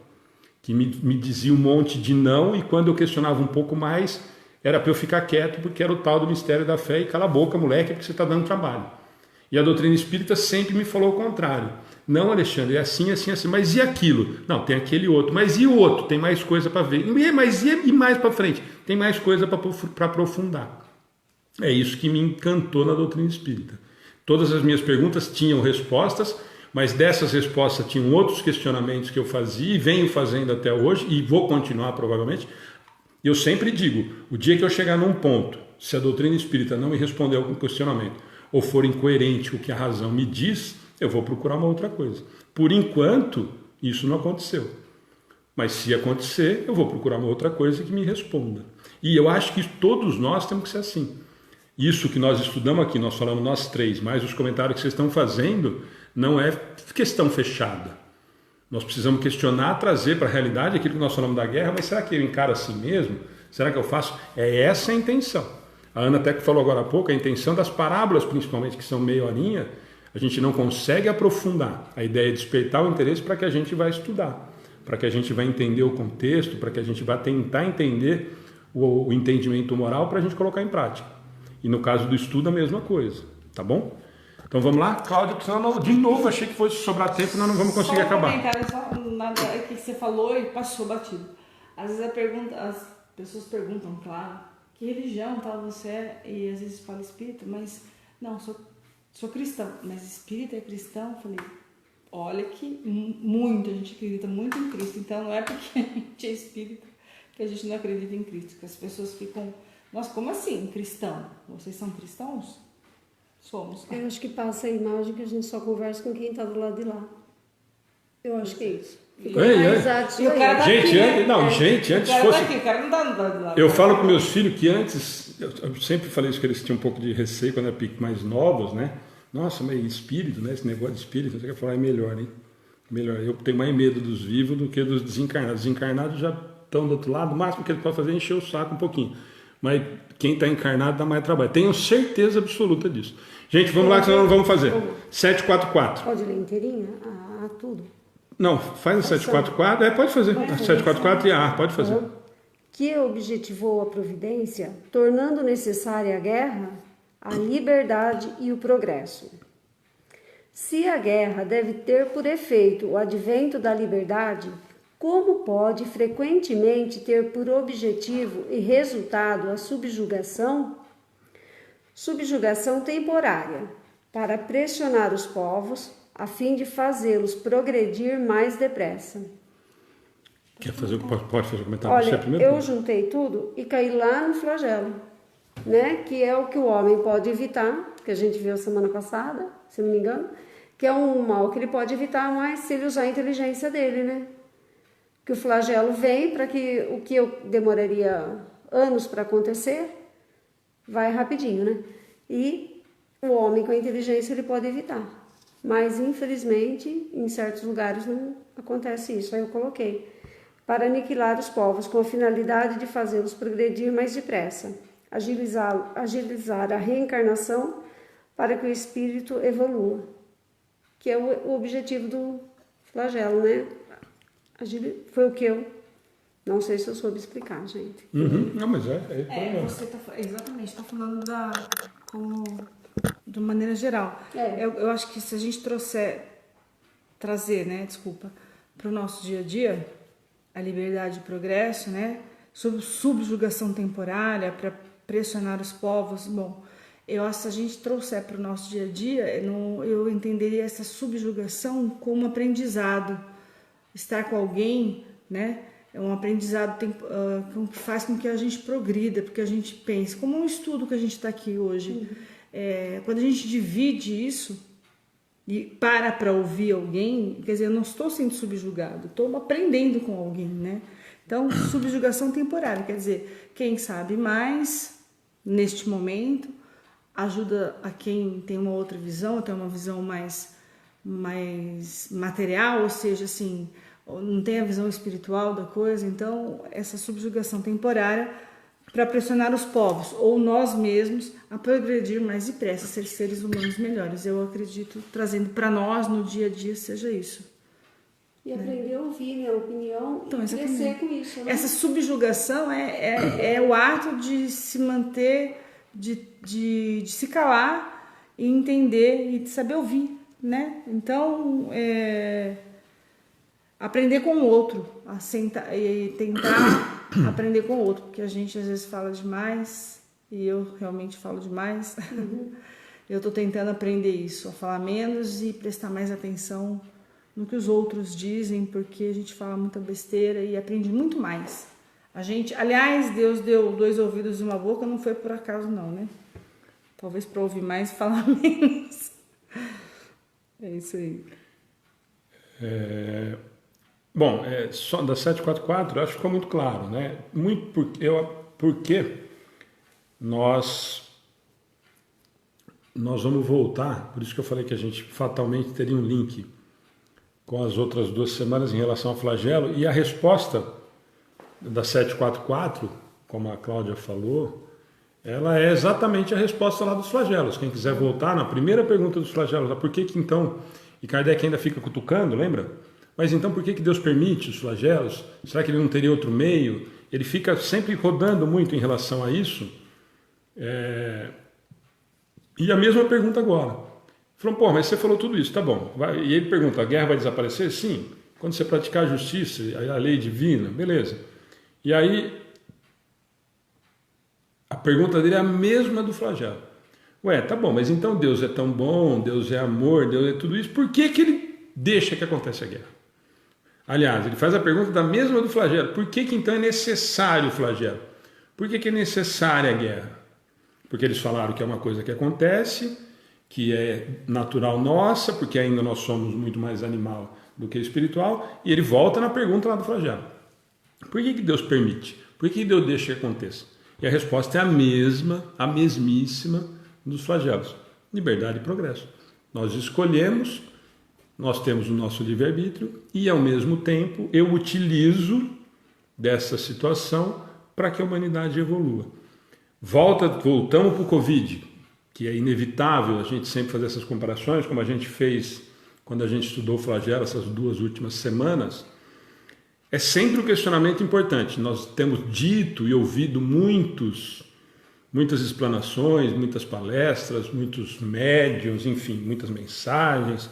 que me dizia um monte de não, e quando eu questionava um pouco mais, era para eu ficar quieto, porque era o tal do mistério da fé, e cala a boca, moleque, porque você está dando trabalho. E a doutrina espírita sempre me falou o contrário. Não, Alexandre, é assim, assim, assim. Mas e aquilo? Não, tem aquele outro. Mas e o outro? Tem mais coisa para ver. Mas e mais para frente? Tem mais coisa para aprofundar. É isso que me encantou na doutrina espírita. Todas as minhas perguntas tinham respostas, mas dessas respostas tinham outros questionamentos que eu fazia e venho fazendo até hoje, e vou continuar provavelmente. Eu sempre digo, o dia que eu chegar num ponto, se a doutrina espírita não me responder algum questionamento, ou for incoerente com o que a razão me diz, eu vou procurar uma outra coisa. Por enquanto, isso não aconteceu. Mas se acontecer, eu vou procurar uma outra coisa que me responda. E eu acho que todos nós temos que ser assim. Isso que nós estudamos aqui, nós falamos nós três, mas os comentários que vocês estão fazendo não é questão fechada. Nós precisamos questionar, trazer para a realidade aquilo que nós falamos da guerra, mas será que eu encaro assim mesmo? Será que eu faço? É essa a intenção. A Ana até que falou agora há pouco, a intenção das parábolas, principalmente, que são meia horinha, a gente não consegue aprofundar. A ideia é despertar o interesse para que a gente vá estudar, para que a gente vá entender o contexto, para que a gente vá tentar entender o entendimento moral para a gente colocar em prática. E no caso do estudo, a mesma coisa, tá bom? Então vamos lá, Cláudia, porque senão de novo achei que fosse sobrar tempo e nós não vamos conseguir acabar. Só nada que você falou e passou batido. Às vezes as pessoas perguntam, claro, que religião tal você é, e às vezes fala espírita, mas não, sou cristão, mas espírita é cristão? Eu falei, olha que muita gente acredita muito em Cristo, então não é porque a gente é espírita que a gente não acredita em Cristo, que as pessoas ficam, nossa, como assim, cristão? Vocês são cristãos? Somos. Eu acho que passa a imagem que a gente só conversa com quem está do lado de lá. Eu acho que é isso. E o cara tá gente, aqui, antes fosse... o cara não tá do lado de lá. Eu falo com meus filhos que antes, eu sempre falei isso, que eles tinham um pouco de receio quando eram mais novos, né? Nossa, mas espírito, né? Esse negócio de espírito, você quer falar, é melhor, hein? Melhor. Eu tenho mais medo dos vivos do que dos desencarnados. Os desencarnados já estão do outro lado, o máximo que eles podem fazer é encher o saco um pouquinho. Mas quem está encarnado dá mais trabalho. Tenho certeza absoluta disso. Gente, vamos lá que nós não vamos fazer. 744. Pode ler inteirinha? Tudo. Não, faz o 744. Pode fazer. 744 e A, pode fazer. Que objetivou a providência, tornando necessária a guerra, a liberdade e o progresso. Se a guerra deve ter por efeito o advento da liberdade, como pode frequentemente ter por objetivo e resultado a subjugação? Subjugação temporária, para pressionar os povos, a fim de fazê-los progredir mais depressa. Quer fazer, pode fazer o comentário? Olha, você primeiro? Eu juntei tudo e caí lá no flagelo, né? Que é o que o homem pode evitar, que a gente viu semana passada, se não me engano, que é um mal que ele pode evitar, mas se ele usar a inteligência dele, né? Que o flagelo vem para que o que eu demoraria anos para acontecer, vai rapidinho, né? E o homem com a inteligência ele pode evitar. Mas, infelizmente, em certos lugares não acontece isso. Aí eu coloquei. Para aniquilar os povos, com a finalidade de fazê-los progredir mais depressa. Agilizar a reencarnação para que o espírito evolua. Que é o objetivo do flagelo, né? Foi o que eu... Não sei se eu soube explicar, gente. Não, mas você exatamente, está falando de maneira geral. Eu acho que se a gente trazer, né, para o nosso dia a dia, a liberdade e o progresso, né, sobre subjugação temporária, para pressionar os povos, bom, eu acho que se a gente trouxer para o nosso dia a dia, eu entenderia essa subjugação como aprendizado, estar com alguém, né, é um aprendizado que faz com que a gente progrida, porque a gente pense, como um estudo que a gente está aqui hoje, quando a gente divide isso e para ouvir alguém, quer dizer, eu não estou sendo subjugado, estou aprendendo com alguém, né? Então, subjugação temporária, quer dizer, quem sabe mais neste momento ajuda a quem tem uma outra visão, tem uma visão mais material, ou seja, assim, não tem a visão espiritual da coisa. Então, essa subjugação temporária para pressionar os povos ou nós mesmos a progredir mais depressa, ser seres humanos melhores. Eu acredito, trazendo para nós no dia a dia, seja isso. E aprender a ouvir, né, a opinião, então, e crescer com isso. Né? Essa subjugação é o ato de se manter, de se calar e entender e de saber ouvir, né? Então, aprender com o outro, a sentar e tentar aprender com o outro, porque a gente às vezes fala demais e eu realmente falo demais. Eu estou tentando aprender isso, a falar menos e prestar mais atenção no que os outros dizem, porque a gente fala muita besteira e aprende muito mais. Aliás, Deus deu 2 ouvidos e uma boca, não foi por acaso não, né? Talvez para ouvir mais e falar menos. É isso aí. Bom, só da 744, acho que ficou muito claro, né? Porque nós vamos voltar, por isso que eu falei que a gente fatalmente teria um link com as outras 2 semanas em relação ao flagelo, e a resposta da 744, como a Cláudia falou, ela é exatamente a resposta lá dos flagelos. Quem quiser voltar na primeira pergunta dos flagelos, por que então, e Kardec ainda fica cutucando, lembra? Mas então por que Deus permite os flagelos? Será que ele não teria outro meio? Ele fica sempre rodando muito em relação a isso. E a mesma pergunta agora. Falou, mas você falou tudo isso, tá bom. E ele pergunta, a guerra vai desaparecer? Sim. Quando você praticar a justiça, a lei divina, beleza. E aí, a pergunta dele é a mesma do flagelo. Tá bom, mas então Deus é tão bom, Deus é amor, Deus é tudo isso, por que ele deixa que aconteça a guerra? Aliás, ele faz a pergunta da mesma do flagelo. Por que então é necessário o flagelo? Por que é necessária a guerra? Porque eles falaram que é uma coisa que acontece, que é natural nossa, porque ainda nós somos muito mais animal do que espiritual, e ele volta na pergunta lá do flagelo. Por que Deus permite? Por que Deus deixa que aconteça? E a resposta é a mesmíssima dos flagelos. Liberdade e progresso. Nós escolhemos, nós temos o nosso livre-arbítrio e, ao mesmo tempo, eu utilizo dessa situação para que a humanidade evolua. Voltamos para o Covid, que é inevitável a gente sempre fazer essas comparações, como a gente fez quando a gente estudou o flagelo essas 2 últimas semanas. É sempre um questionamento importante. Nós temos dito e ouvido muitas explanações, muitas palestras, muitos médiuns, enfim, muitas mensagens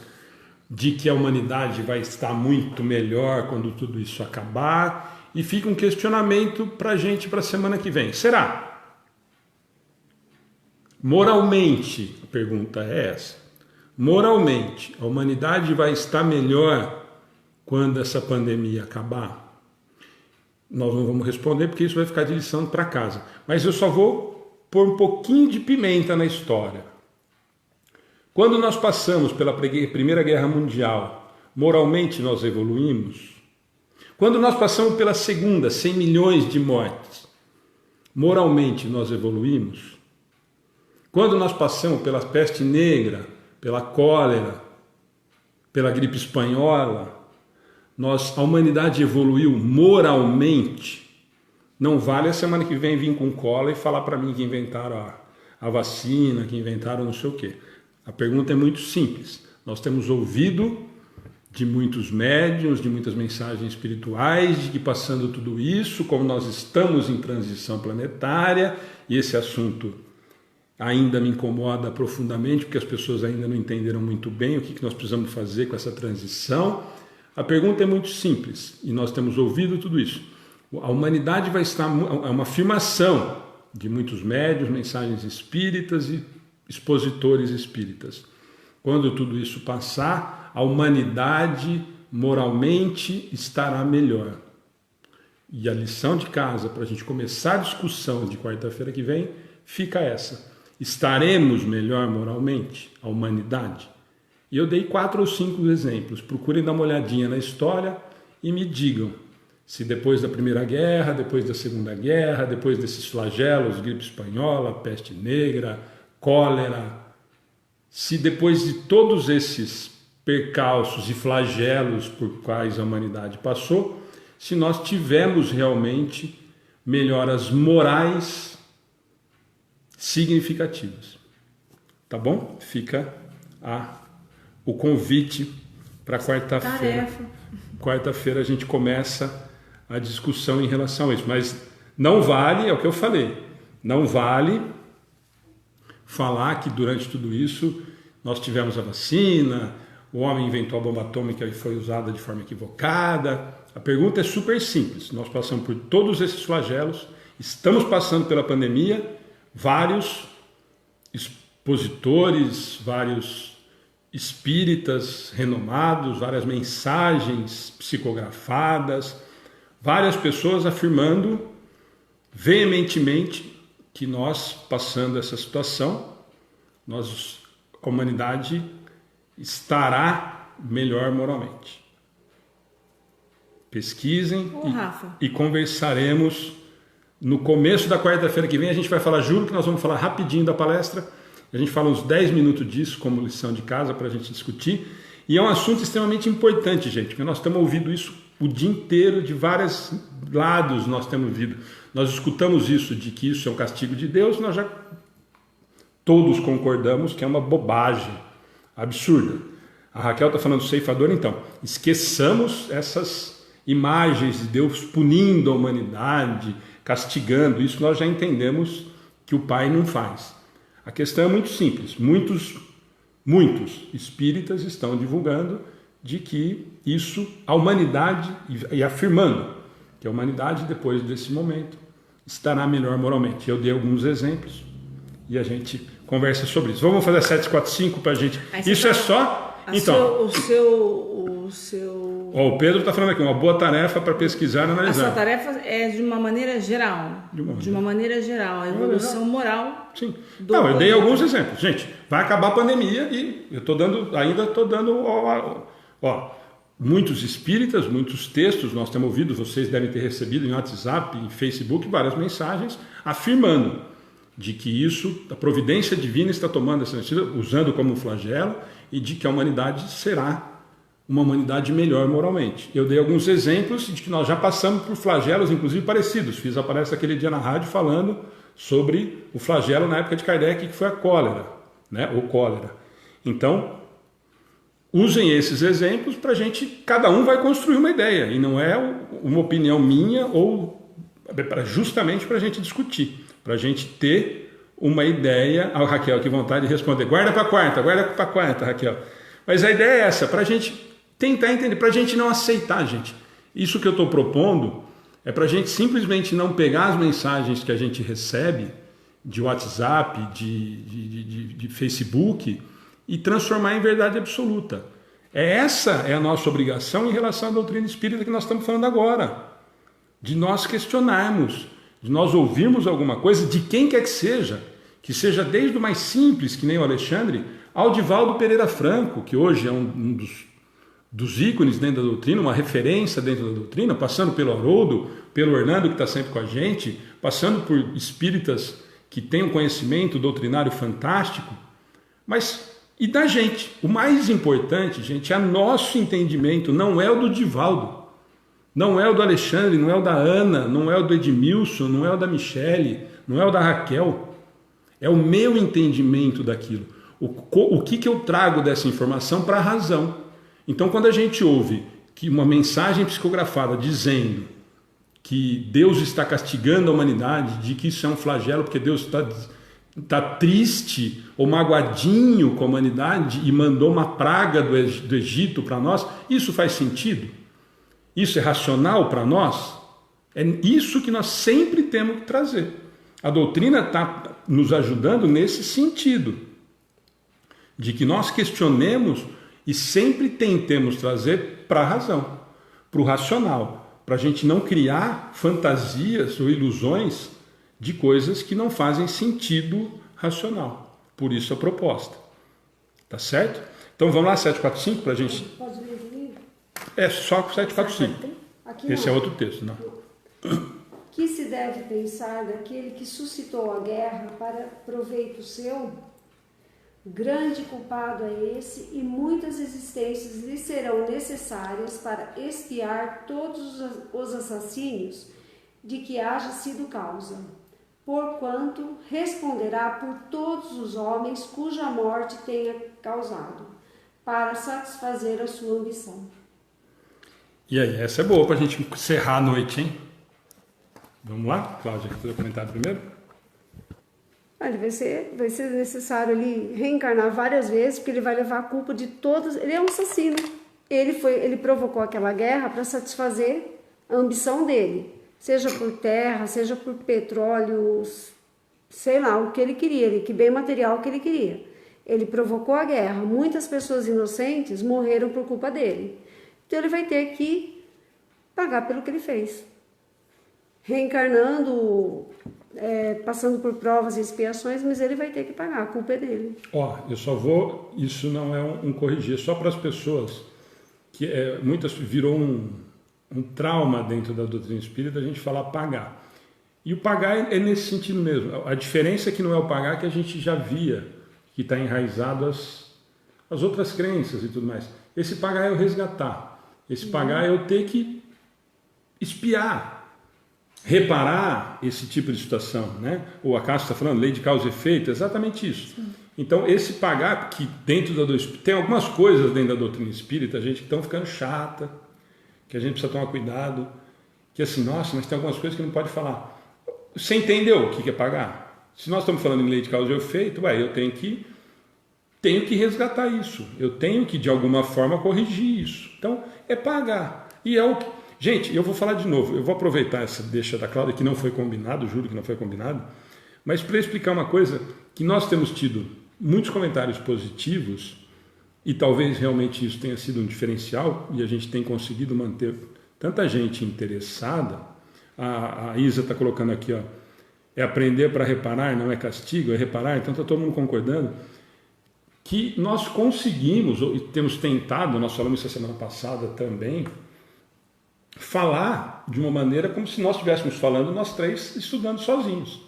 de que a humanidade vai estar muito melhor quando tudo isso acabar, e fica um questionamento para a gente para a semana que vem. Será? Moralmente, a pergunta é essa. Moralmente, a humanidade vai estar melhor quando essa pandemia acabar? Nós não vamos responder porque isso vai ficar de lição para casa. Mas eu só vou pôr um pouquinho de pimenta na história. Quando nós passamos pela Primeira Guerra Mundial, moralmente nós evoluímos? Quando nós passamos pela Segunda, 100 milhões de mortes, moralmente nós evoluímos? Quando nós passamos pela peste negra, pela cólera, pela gripe espanhola, a humanidade evoluiu moralmente? Não vale a semana que vem vir com cola e falar para mim que inventaram a vacina, que inventaram não sei o quê. A pergunta é muito simples. Nós temos ouvido de muitos médiuns, de muitas mensagens espirituais, de que passando tudo isso, como nós estamos em transição planetária, e esse assunto ainda me incomoda profundamente, porque as pessoas ainda não entenderam muito bem o que nós precisamos fazer com essa transição. A pergunta é muito simples, e nós temos ouvido tudo isso. A humanidade vai estar... É uma afirmação de muitos médiuns, mensagens espíritas e expositores espíritas. Quando tudo isso passar, a humanidade moralmente estará melhor. E a lição de casa para a gente começar a discussão de quarta-feira que vem fica essa. Estaremos melhor moralmente, a humanidade? E eu dei 4 ou 5 exemplos. Procurem dar uma olhadinha na história e me digam se depois da Primeira Guerra, depois da Segunda Guerra, depois desses flagelos, gripe espanhola, peste negra, cólera, se depois de todos esses percalços e flagelos por quais a humanidade passou, se nós tivemos realmente melhoras morais significativas. Tá bom? Fica o convite para quarta-feira. Quarta-feira a gente começa a discussão em relação a isso. Mas não vale, é o que eu falei, não vale falar que durante tudo isso nós tivemos a vacina, o homem inventou a bomba atômica e foi usada de forma equivocada. A pergunta é super simples. Nós passamos por todos esses flagelos, estamos passando pela pandemia, vários expositores, vários espíritas renomados, várias mensagens psicografadas, várias pessoas afirmando veementemente que nós, passando essa situação, a humanidade estará melhor moralmente. Pesquisem e conversaremos no começo da quarta-feira que vem. A gente vai falar, juro que nós vamos falar rapidinho da palestra. A gente fala uns 10 minutos disso como lição de casa para a gente discutir. E é um assunto extremamente importante, gente, porque nós estamos ouvindo isso o dia inteiro, de vários lados nós temos ouvido. Nós escutamos isso, de que isso é um castigo de Deus, nós já todos concordamos que é uma bobagem absurda. A Raquel está falando do ceifador, então, esqueçamos essas imagens de Deus punindo a humanidade, castigando, isso nós já entendemos que o Pai não faz. A questão é muito simples, muitos espíritas estão divulgando de que isso, a humanidade, e afirmando que a humanidade depois desse momento estará melhor moralmente. Eu dei alguns exemplos e a gente conversa sobre isso. Vamos fazer 745 para a gente. Isso é só... Então, o Pedro está falando aqui, uma boa tarefa para pesquisar e analisar. A sua tarefa é de uma maneira geral. De uma maneira geral, a evolução moral. Sim. Não, eu dei alguns exemplos. Gente, vai acabar a pandemia e eu ainda estou dando, muitos espíritas, muitos textos, nós temos ouvido, vocês devem ter recebido em WhatsApp, em Facebook, várias mensagens afirmando de que isso, a providência divina está tomando essa iniciativa, usando como flagelo, e de que a humanidade será uma humanidade melhor moralmente. Eu dei alguns exemplos de que nós já passamos por flagelos, inclusive parecidos. Fiz a palestra aquele dia na rádio falando sobre o flagelo na época de Kardec, que foi a cólera, né? Ou cólera. Então, usem esses exemplos para a gente, cada um vai construir uma ideia, e não é uma opinião minha, ou justamente para a gente discutir, para a gente ter uma ideia. A Raquel, que vontade de responder, guarda para quarta, Raquel. Mas a ideia é essa, para a gente tentar entender, para a gente não aceitar, gente. Isso que eu estou propondo é para a gente simplesmente não pegar as mensagens que a gente recebe de WhatsApp, de Facebook, e transformar em verdade absoluta. Essa é a nossa obrigação em relação à doutrina espírita que nós estamos falando agora. De nós questionarmos, de nós ouvirmos alguma coisa, de quem quer que seja desde o mais simples, que nem o Alexandre, ao Divaldo Pereira Franco, que hoje é um dos ícones dentro da doutrina, uma referência dentro da doutrina, passando pelo Haroldo, pelo Hernando, que está sempre com a gente, passando por espíritas que têm um conhecimento doutrinário fantástico, mas e da gente. O mais importante, gente, é nosso entendimento, não é o do Divaldo, não é o do Alexandre, não é o da Ana, não é o do Edmilson, não é o da Michele, não é o da Raquel, é o meu entendimento daquilo. O que eu trago dessa informação para a razão. Então, quando a gente ouve que uma mensagem psicografada dizendo que Deus está castigando a humanidade, de que isso é um flagelo porque Deus está triste ou magoadinho com a humanidade e mandou uma praga do Egito para nós, isso faz sentido? Isso é racional para nós? É isso que nós sempre temos que trazer. A doutrina está nos ajudando nesse sentido, de que nós questionemos e sempre tentemos trazer para a razão, para o racional, para a gente não criar fantasias ou ilusões de coisas que não fazem sentido racional. Por isso a proposta. Tá certo? Então vamos lá, 745, para a gente... Pode ler de livro? É só 745. Aqui Esse não. é outro texto, não. Que se deve pensar daquele que suscitou a guerra para proveito seu? Grande culpado é esse, e muitas existências lhe serão necessárias para expiar todos os assassínios de que haja sido causa, porquanto responderá por todos os homens cuja morte tenha causado, para satisfazer a sua ambição. E aí, essa é boa para a gente encerrar a noite, hein? Vamos lá? Cláudia, quer fazer o comentário primeiro? Ele vai ser necessário ali reencarnar várias vezes, porque ele vai levar a culpa de todos. Ele é um assassino. Ele provocou aquela guerra para satisfazer a ambição dele, seja por terra, seja por petróleo, sei lá o que ele queria, que bem material que ele queria. Ele provocou a guerra. Muitas pessoas inocentes morreram por culpa dele. Então ele vai ter que pagar pelo que ele fez, reencarnando, passando por provas e expiações, mas ele vai ter que pagar, a culpa é dele. Eu só vou, isso não é um corrigir, só para as pessoas que muitas virou um trauma dentro da doutrina espírita a gente falar pagar. E o pagar é nesse sentido mesmo. A diferença é que não é o pagar que a gente já via, que está enraizado as outras crenças e tudo mais. Esse pagar é o resgatar. Esse pagar é eu ter que espiar, reparar esse tipo de situação, né? O Acácio está falando, lei de causa e efeito, exatamente isso. Sim. Então, esse pagar, que dentro da tem algumas coisas dentro da doutrina espírita, gente, que estão ficando chata, que a gente precisa tomar cuidado, que assim, nossa, mas tem algumas coisas que não pode falar. Você entendeu o que é pagar? Se nós estamos falando em lei de causa e efeito, eu tenho que resgatar isso, eu tenho que, de alguma forma, corrigir isso. Então, é pagar. E é o que... Gente, eu vou falar de novo, eu vou aproveitar essa deixa da Cláudia, que não foi combinado, juro que não foi combinado, mas para explicar uma coisa, que nós temos tido muitos comentários positivos, e talvez realmente isso tenha sido um diferencial, e a gente tem conseguido manter tanta gente interessada. A Isa está colocando aqui, é aprender para reparar, não é castigo, é reparar, então está todo mundo concordando, que nós conseguimos, e temos tentado, nós falamos isso a semana passada também, falar de uma maneira como se nós estivéssemos falando nós três estudando sozinhos,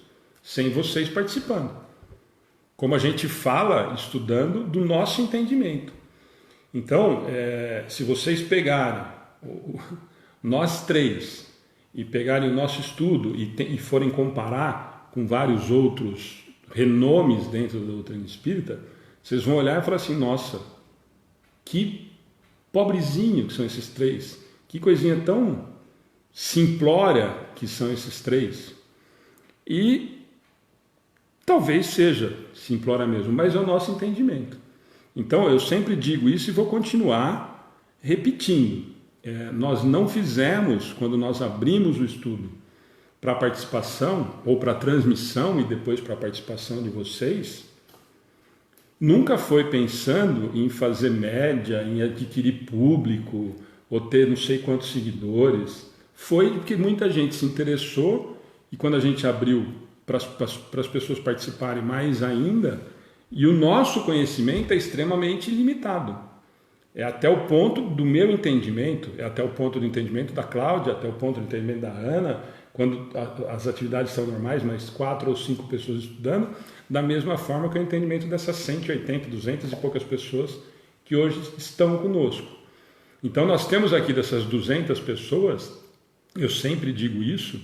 sem vocês participando. Como a gente fala estudando do nosso entendimento. Então, se vocês pegarem nós três e pegarem o nosso estudo e forem comparar com vários outros renomes dentro da doutrina espírita, vocês vão olhar e falar assim, nossa, que pobrezinho que são esses três. Que coisinha tão simplória que são esses três. E talvez seja simplória mesmo, mas é o nosso entendimento. Então eu sempre digo isso e vou continuar repetindo. Nós não fizemos, quando nós abrimos o estudo para participação, ou para transmissão e depois para a participação de vocês, nunca foi pensando em fazer média, em adquirir público, ou ter não sei quantos seguidores. Foi porque muita gente se interessou, e quando a gente abriu para as pessoas participarem mais ainda, e o nosso conhecimento é extremamente limitado. É até o ponto do meu entendimento, é até o ponto do entendimento da Cláudia, até o ponto do entendimento da Ana, quando as atividades são normais, mas 4 ou 5 pessoas estudando, da mesma forma que o entendimento dessas 180, 200 e poucas pessoas que hoje estão conosco. Então nós temos aqui dessas 200 pessoas, eu sempre digo isso,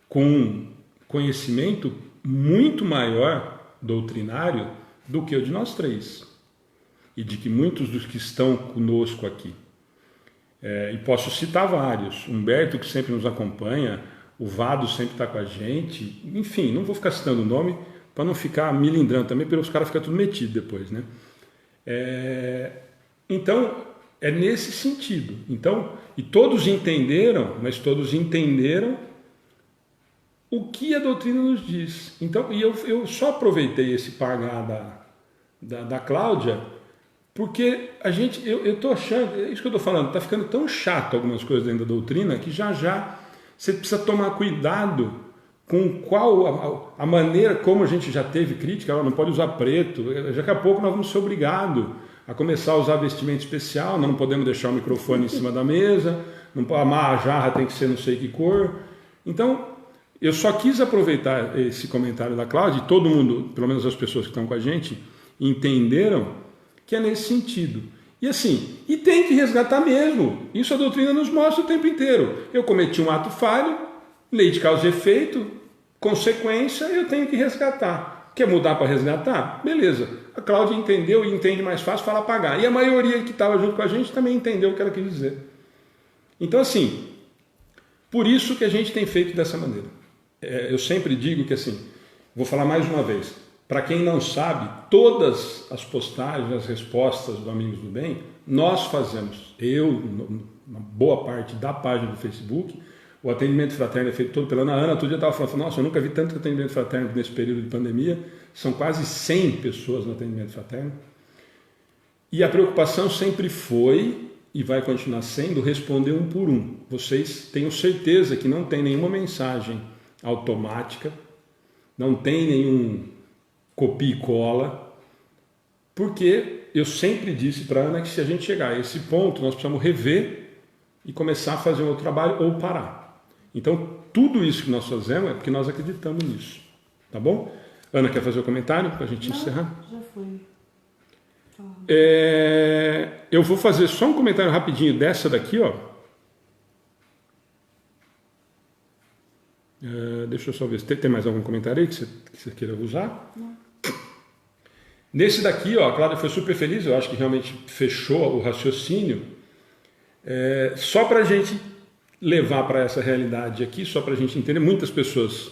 com conhecimento muito maior doutrinário do que o de nós três. E de que muitos dos que estão conosco aqui. E posso citar vários. Humberto, que sempre nos acompanha, o Vado sempre está com a gente. Enfim, não vou ficar citando o nome para não ficar milindrando também, porque os caras ficam tudo metidos depois, né? Então, é nesse sentido. Então, e todos entenderam, mas todos entenderam o que a doutrina nos diz. Então, e eu só aproveitei esse pagar da Cláudia Porque eu estou achando, é isso que eu estou falando, está ficando tão chato algumas coisas dentro da doutrina que já você precisa tomar cuidado com qual a maneira como a gente já teve crítica, não pode usar preto, daqui a pouco nós vamos ser obrigados a começar a usar vestimento especial, nós não podemos deixar o microfone em cima da mesa, a jarra tem que ser não sei que cor. Então, eu só quis aproveitar esse comentário da Cláudia, e todo mundo, pelo menos as pessoas que estão com a gente, entenderam que é nesse sentido. E assim, e tem que resgatar mesmo. Isso a doutrina nos mostra o tempo inteiro. Eu cometi um ato falho, lei de causa e efeito, consequência, eu tenho que resgatar. Quer mudar para resgatar? Beleza. A Cláudia entendeu e entende mais fácil, fala pagar. E a maioria que estava junto com a gente também entendeu o que ela quis dizer. Então assim, por isso que a gente tem feito dessa maneira. Eu sempre digo que assim, vou falar mais uma vez, para quem não sabe, todas as postagens, as respostas do Amigos do Bem, nós fazemos, uma boa parte da página do Facebook, o atendimento fraterno é feito todo pela Ana. Outro dia estava falando, nossa, eu nunca vi tanto atendimento fraterno nesse período de pandemia, são quase 100 pessoas no atendimento fraterno, e a preocupação sempre foi, e vai continuar sendo, responder um por um. Vocês tenham certeza que não tem nenhuma mensagem automática, não tem nenhum copia e cola, porque eu sempre disse para a Ana que se a gente chegar a esse ponto, nós precisamos rever e começar a fazer um outro trabalho ou parar. Então, tudo isso que nós fazemos é porque nós acreditamos nisso. Tá bom? Ana, quer fazer o comentário para a gente encerrar? Já foi. Eu vou fazer só um comentário rapidinho dessa daqui, ó. Deixa eu só ver se tem mais algum comentário aí que você queira usar. Não. Nesse daqui, ó, a Cláudia foi super feliz, eu acho que realmente fechou o raciocínio. Só para a gente levar para essa realidade aqui, só para a gente entender, muitas pessoas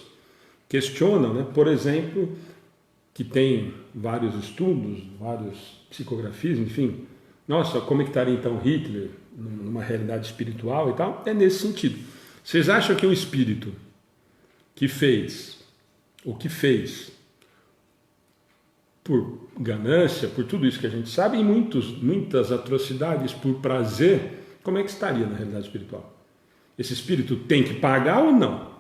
questionam, né? Por exemplo, que tem vários estudos, várias psicografias, enfim, nossa, como é que estaria então Hitler numa realidade espiritual e tal? É nesse sentido. Vocês acham que um espírito que fez o que fez por ganância, por tudo isso que a gente sabe, e muitas atrocidades por prazer, como é que estaria na realidade espiritual? Esse espírito tem que pagar ou não?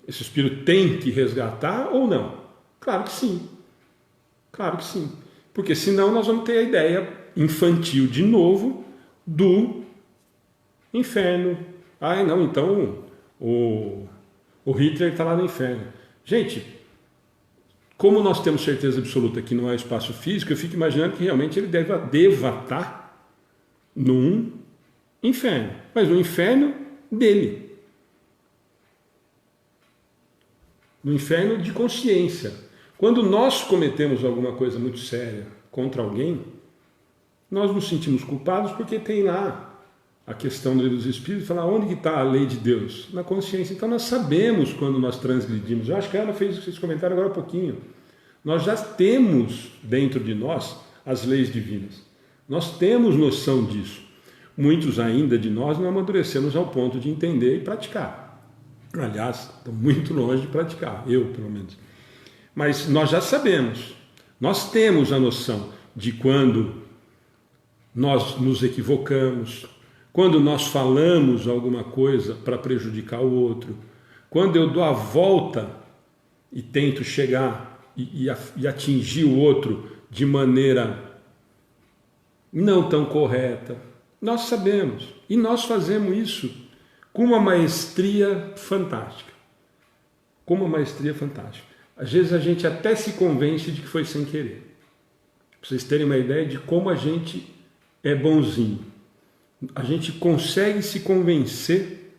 Esse espírito tem que resgatar ou não? Claro que sim. Claro que sim. Porque senão nós vamos ter a ideia infantil de novo do inferno. Não, então o Hitler está lá no inferno. Gente, como nós temos certeza absoluta que não é espaço físico, eu fico imaginando que realmente ele deva estar num inferno. Mas no inferno dele. No inferno de consciência. Quando nós cometemos alguma coisa muito séria contra alguém, nós nos sentimos culpados porque tem lá a questão do livro dos Espíritos, fala onde que está a lei de Deus? Na consciência. Então nós sabemos quando nós transgredimos. Eu acho que a Ana fez esse comentário agora há pouquinho. Nós já temos dentro de nós as leis divinas. Nós temos noção disso. Muitos ainda de nós não amadurecemos ao ponto de entender e praticar. Aliás, estão muito longe de praticar, eu pelo menos. Mas nós já sabemos, nós temos a noção de quando nós nos equivocamos, quando nós falamos alguma coisa para prejudicar o outro, quando eu dou a volta e tento chegar e atingir o outro de maneira não tão correta. Nós sabemos e nós fazemos isso com uma maestria fantástica. Com uma maestria fantástica. Às vezes a gente até se convence de que foi sem querer. Para vocês terem uma ideia de como a gente é bonzinho. A gente consegue se convencer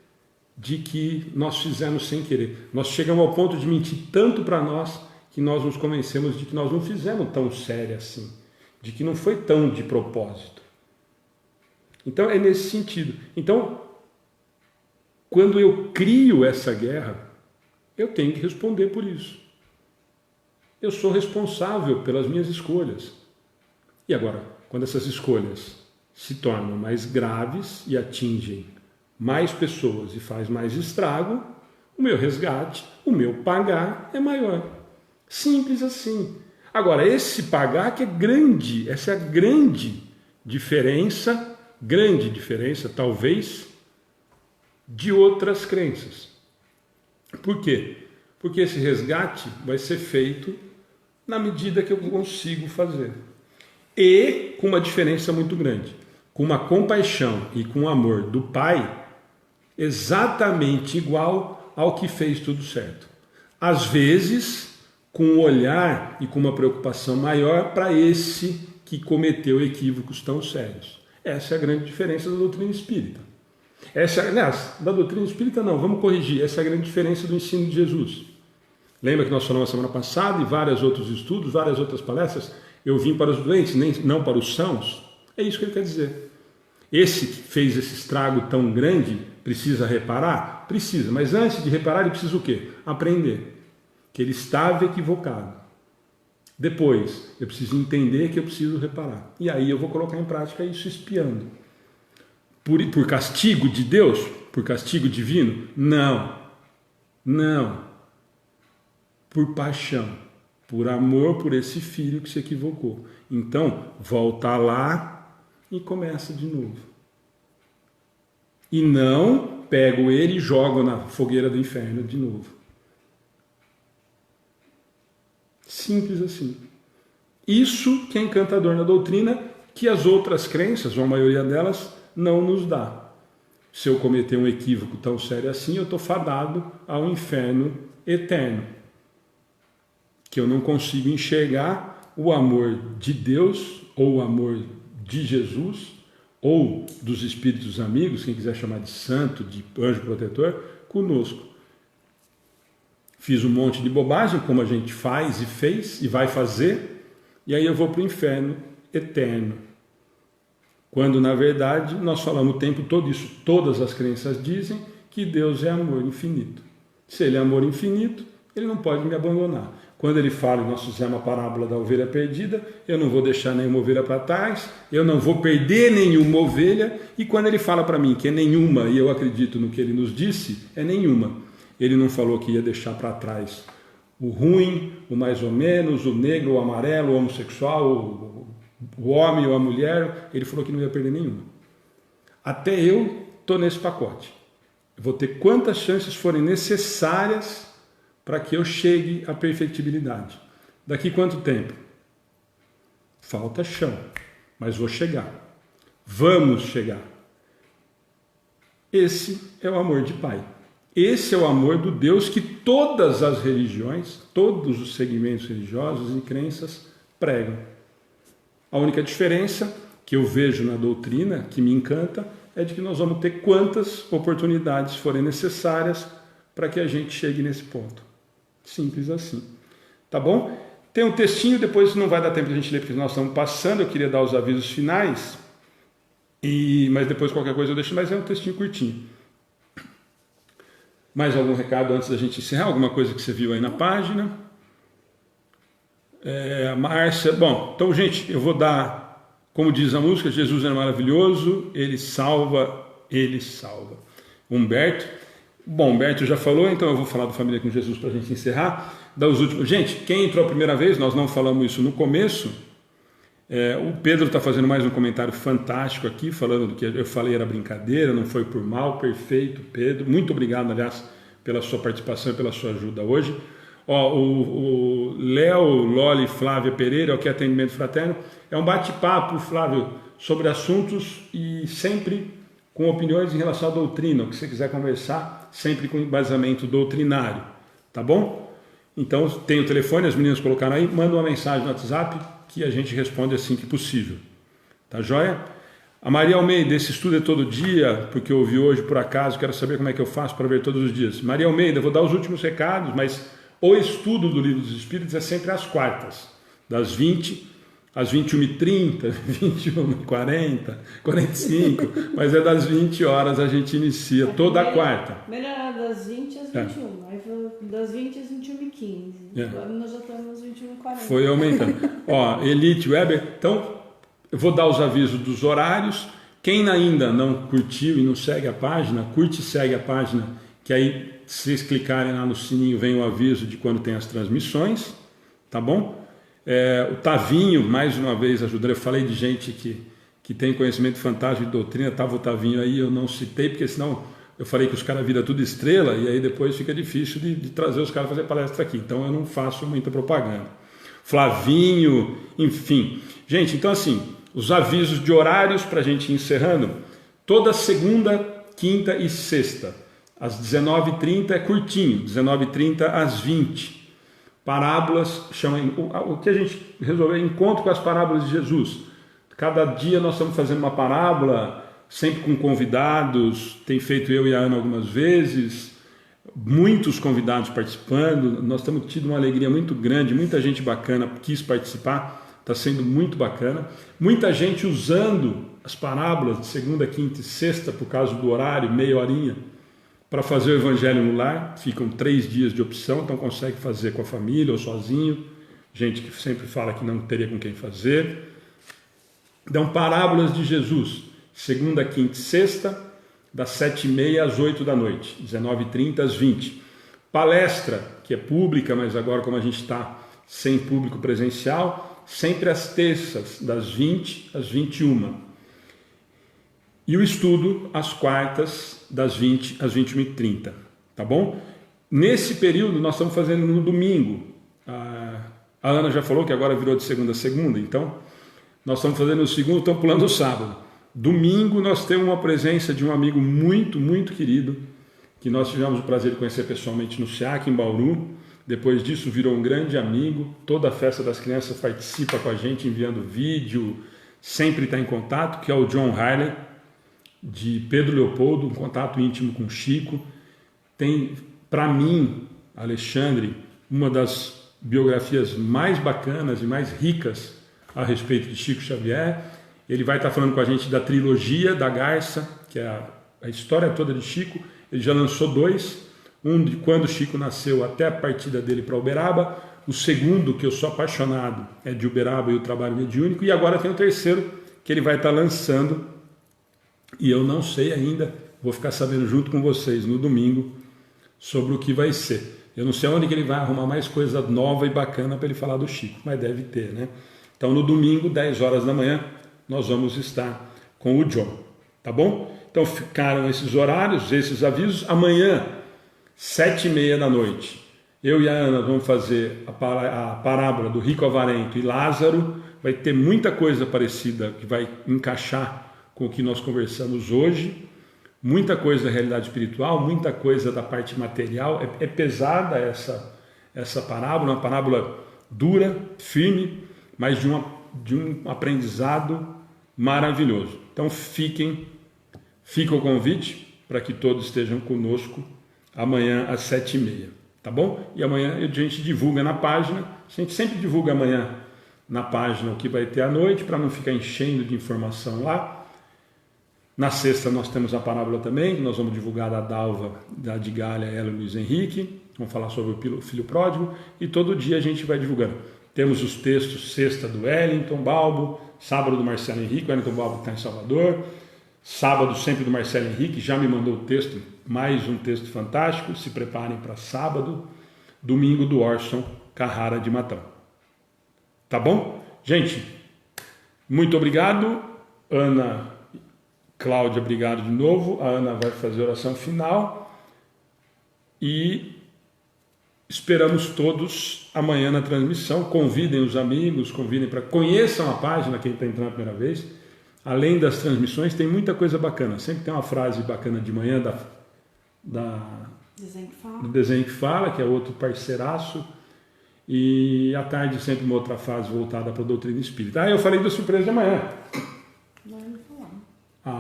de que nós fizemos sem querer. Nós chegamos ao ponto de mentir tanto para nós que nós nos convencemos de que nós não fizemos tão sério assim. De que não foi tão de propósito. Então é nesse sentido. Então, quando eu crio essa guerra, eu tenho que responder por isso. Eu sou responsável pelas minhas escolhas. E agora, quando essas escolhas se tornam mais graves e atingem mais pessoas e faz mais estrago, o meu resgate, o meu pagar é maior. Simples assim. Agora, esse pagar que é grande, essa é a grande diferença talvez, de outras crenças. Por quê? Porque esse resgate vai ser feito na medida que eu consigo fazer. E com uma diferença muito grande, com uma compaixão e com um amor do Pai exatamente igual ao que fez tudo certo. Às vezes, com um olhar e com uma preocupação maior para esse que cometeu equívocos tão sérios. Essa é a grande diferença da doutrina espírita. Aliás, da doutrina espírita não, vamos corrigir, essa é a grande diferença do ensino de Jesus. Lembra que nós falamos semana passada, e vários outros estudos, várias outras palestras, eu vim para os doentes, não para os sãos? É isso que ele quer dizer. Esse que fez esse estrago tão grande, precisa reparar? Precisa, mas antes de reparar ele precisa o quê? Aprender que ele estava equivocado. Depois, eu preciso entender que eu preciso reparar. E aí eu vou colocar em prática isso espiando. Por castigo de Deus? Por castigo divino? Não. Não. Por paixão. Por amor por esse filho que se equivocou. Então, volta lá e começa de novo. E não pego ele e jogo na fogueira do inferno de novo. Simples assim. Isso que é encantador na doutrina, que as outras crenças, ou a maioria delas, não nos dá. Se eu cometer um equívoco tão sério assim, eu estou fadado ao inferno eterno. Que eu não consigo enxergar o amor de Deus, ou o amor de Jesus, ou dos espíritos amigos, quem quiser chamar de santo, de anjo protetor, conosco. Fiz um monte de bobagem, como a gente faz e fez, e vai fazer, e aí eu vou para o inferno eterno. Quando, na verdade, nós falamos o tempo todo isso, todas as crenças dizem que Deus é amor infinito. Se Ele é amor infinito, Ele não pode me abandonar. Quando Ele fala, nós fizemos a parábola da ovelha perdida, eu não vou deixar nenhuma ovelha para trás, eu não vou perder nenhuma ovelha, e quando Ele fala para mim que é nenhuma, e eu acredito no que Ele nos disse, é nenhuma. Ele não falou que ia deixar para trás o ruim, o mais ou menos, o negro, o amarelo, o homossexual, o homem ou a mulher. Ele falou que não ia perder nenhuma. Até eu estou nesse pacote. Eu vou ter quantas chances forem necessárias para que eu chegue à perfectibilidade. Daqui quanto tempo? Falta chão, mas vou chegar. Vamos chegar. Esse é o amor de Pai. Esse é o amor do Deus que todas as religiões, todos os segmentos religiosos e crenças pregam. A única diferença que eu vejo na doutrina, que me encanta, é de que nós vamos ter quantas oportunidades forem necessárias para que a gente chegue nesse ponto. Simples assim. Tá bom? Tem um textinho, depois não vai dar tempo de a gente ler, porque nós estamos passando, eu queria dar os avisos finais, mas depois qualquer coisa eu deixo, mas é um textinho curtinho. Mais algum recado antes da gente encerrar? Alguma coisa que você viu aí na página? Márcia, bom, então gente, eu vou dar, como diz a música, Jesus é maravilhoso, Ele salva, Ele salva. Humberto, bom, Humberto já falou, então eu vou falar do Família com Jesus para a gente encerrar. Gente, quem entrou a primeira vez, nós não falamos isso no começo, o Pedro está fazendo mais um comentário fantástico aqui, falando do que eu falei era brincadeira, não foi por mal, perfeito, Pedro. Muito obrigado, aliás, pela sua participação e pela sua ajuda hoje. O Léo, Loli, Flávia Pereira, que é atendimento fraterno, é um bate-papo, Flávio, sobre assuntos e sempre com opiniões em relação à doutrina. O que você quiser conversar, sempre com embasamento doutrinário, tá bom? Então, tem o telefone, as meninas colocaram aí, manda uma mensagem no WhatsApp, que a gente responde assim que possível. Tá joia? A Maria Almeida, esse estudo é todo dia, porque eu ouvi hoje por acaso, quero saber como é que eu faço para ver todos os dias. Maria Almeida, vou dar os últimos recados, mas o estudo do Livro dos Espíritos é sempre às quartas, das 20 às 21h30, 21h40, 45, mas é das 20 horas a gente inicia, toda a quarta. Melhor das 20 às 21, aí das 20 às 21h15. Agora nós já estamos às 21h40. Foi aumentando. Elite Weber, então eu vou dar os avisos dos horários. Quem ainda não curtiu e não segue a página, curte e segue a página, que aí se vocês clicarem lá no sininho vem o aviso de quando tem as transmissões, tá bom? O Tavinho, mais uma vez, ajudando. Eu falei de gente que tem conhecimento fantástico de doutrina, estava o Tavinho aí, eu não citei, porque senão eu falei que os caras viram tudo estrela, e aí depois fica difícil de trazer os caras a fazer palestra aqui. Então eu não faço muita propaganda. Flavinho, enfim. Gente, então assim, os avisos de horários para a gente ir encerrando. Toda segunda, quinta e sexta, às 19h30 é curtinho, 19h30 às 20h. Parábolas, o que a gente resolveu é encontro com as parábolas de Jesus. Cada dia nós estamos fazendo uma parábola, sempre com convidados, tem feito eu e a Ana algumas vezes, muitos convidados participando, nós temos tido uma alegria muito grande, muita gente bacana quis participar, está sendo muito bacana, muita gente usando as parábolas de segunda, quinta e sexta, por causa do horário, meia horinha, para fazer o evangelho no lar. Ficam 3 dias de opção, então consegue fazer com a família ou sozinho, gente que sempre fala que não teria com quem fazer. Então, parábolas de Jesus, segunda, quinta e sexta, das 7h30 às 8 da noite, 19h30 às 20h. Palestra, que é pública, mas agora como a gente está sem público presencial, sempre às terças, das 20 às 21h. E o estudo às quartas, das 20 às 21h30, tá bom? Nesse período nós estamos fazendo no domingo. A Ana já falou que agora virou de segunda a segunda, então nós estamos fazendo no segundo, estamos pulando o sábado. Domingo nós temos uma presença de um amigo muito, muito querido, que nós tivemos o prazer de conhecer pessoalmente no SEAC, em Bauru. Depois disso virou um grande amigo, toda a festa das crianças participa com a gente, enviando vídeo, sempre está em contato, que é o John Harley, de Pedro Leopoldo, um contato íntimo com Chico. Tem, para mim, Alexandre, uma das biografias mais bacanas e mais ricas a respeito de Chico Xavier. Ele vai estar falando com a gente da trilogia da Garça, que é a história toda de Chico. Ele já lançou 2, um de quando Chico nasceu até a partida dele para Uberaba, o segundo, que eu sou apaixonado, é de Uberaba e o trabalho mediúnico, e agora tem o terceiro, que ele vai estar lançando, e eu não sei ainda, vou ficar sabendo junto com vocês no domingo sobre o que vai ser. Eu não sei onde que ele vai arrumar mais coisa nova e bacana para ele falar do Chico, mas deve ter, né? Então no domingo, 10 horas da manhã, nós vamos estar com o John, tá bom? Então ficaram esses horários, esses avisos. Amanhã, 7h30 da noite, eu e a Ana vamos fazer a parábola do rico avarento e Lázaro. Vai ter muita coisa parecida que vai encaixar com o que nós conversamos hoje. Muita coisa da realidade espiritual, muita coisa da parte material. É pesada essa parábola, uma parábola dura, firme, mas de um aprendizado maravilhoso. Então fica o convite para que todos estejam conosco amanhã às 7h30, tá bom? E amanhã a gente divulga na página, a gente sempre divulga amanhã na página o que vai ter à noite, para não ficar enchendo de informação lá. Na sexta nós temos a parábola também, que nós vamos divulgar da Dalva, da Digália, ela e Luiz Henrique, vamos falar sobre o filho pródigo, e todo dia a gente vai divulgando. Temos os textos, sexta do Wellington Balbo, sábado do Marcelo Henrique, o Wellington Balbo está em Salvador, sábado sempre do Marcelo Henrique, já me mandou o texto, mais um texto fantástico, se preparem para sábado, domingo do Orson Carrara de Matão. Tá bom? Gente, muito obrigado. Ana, Cláudia, obrigado de novo. A Ana vai fazer a oração final e esperamos todos amanhã na transmissão. Convidem os amigos, conheçam a página, quem está entrando a primeira vez. Além das transmissões, tem muita coisa bacana. Sempre tem uma frase bacana de manhã do Desenho que Fala, que é outro parceiraço. E à tarde sempre uma outra fase voltada para a doutrina espírita. Eu falei da surpresa de amanhã.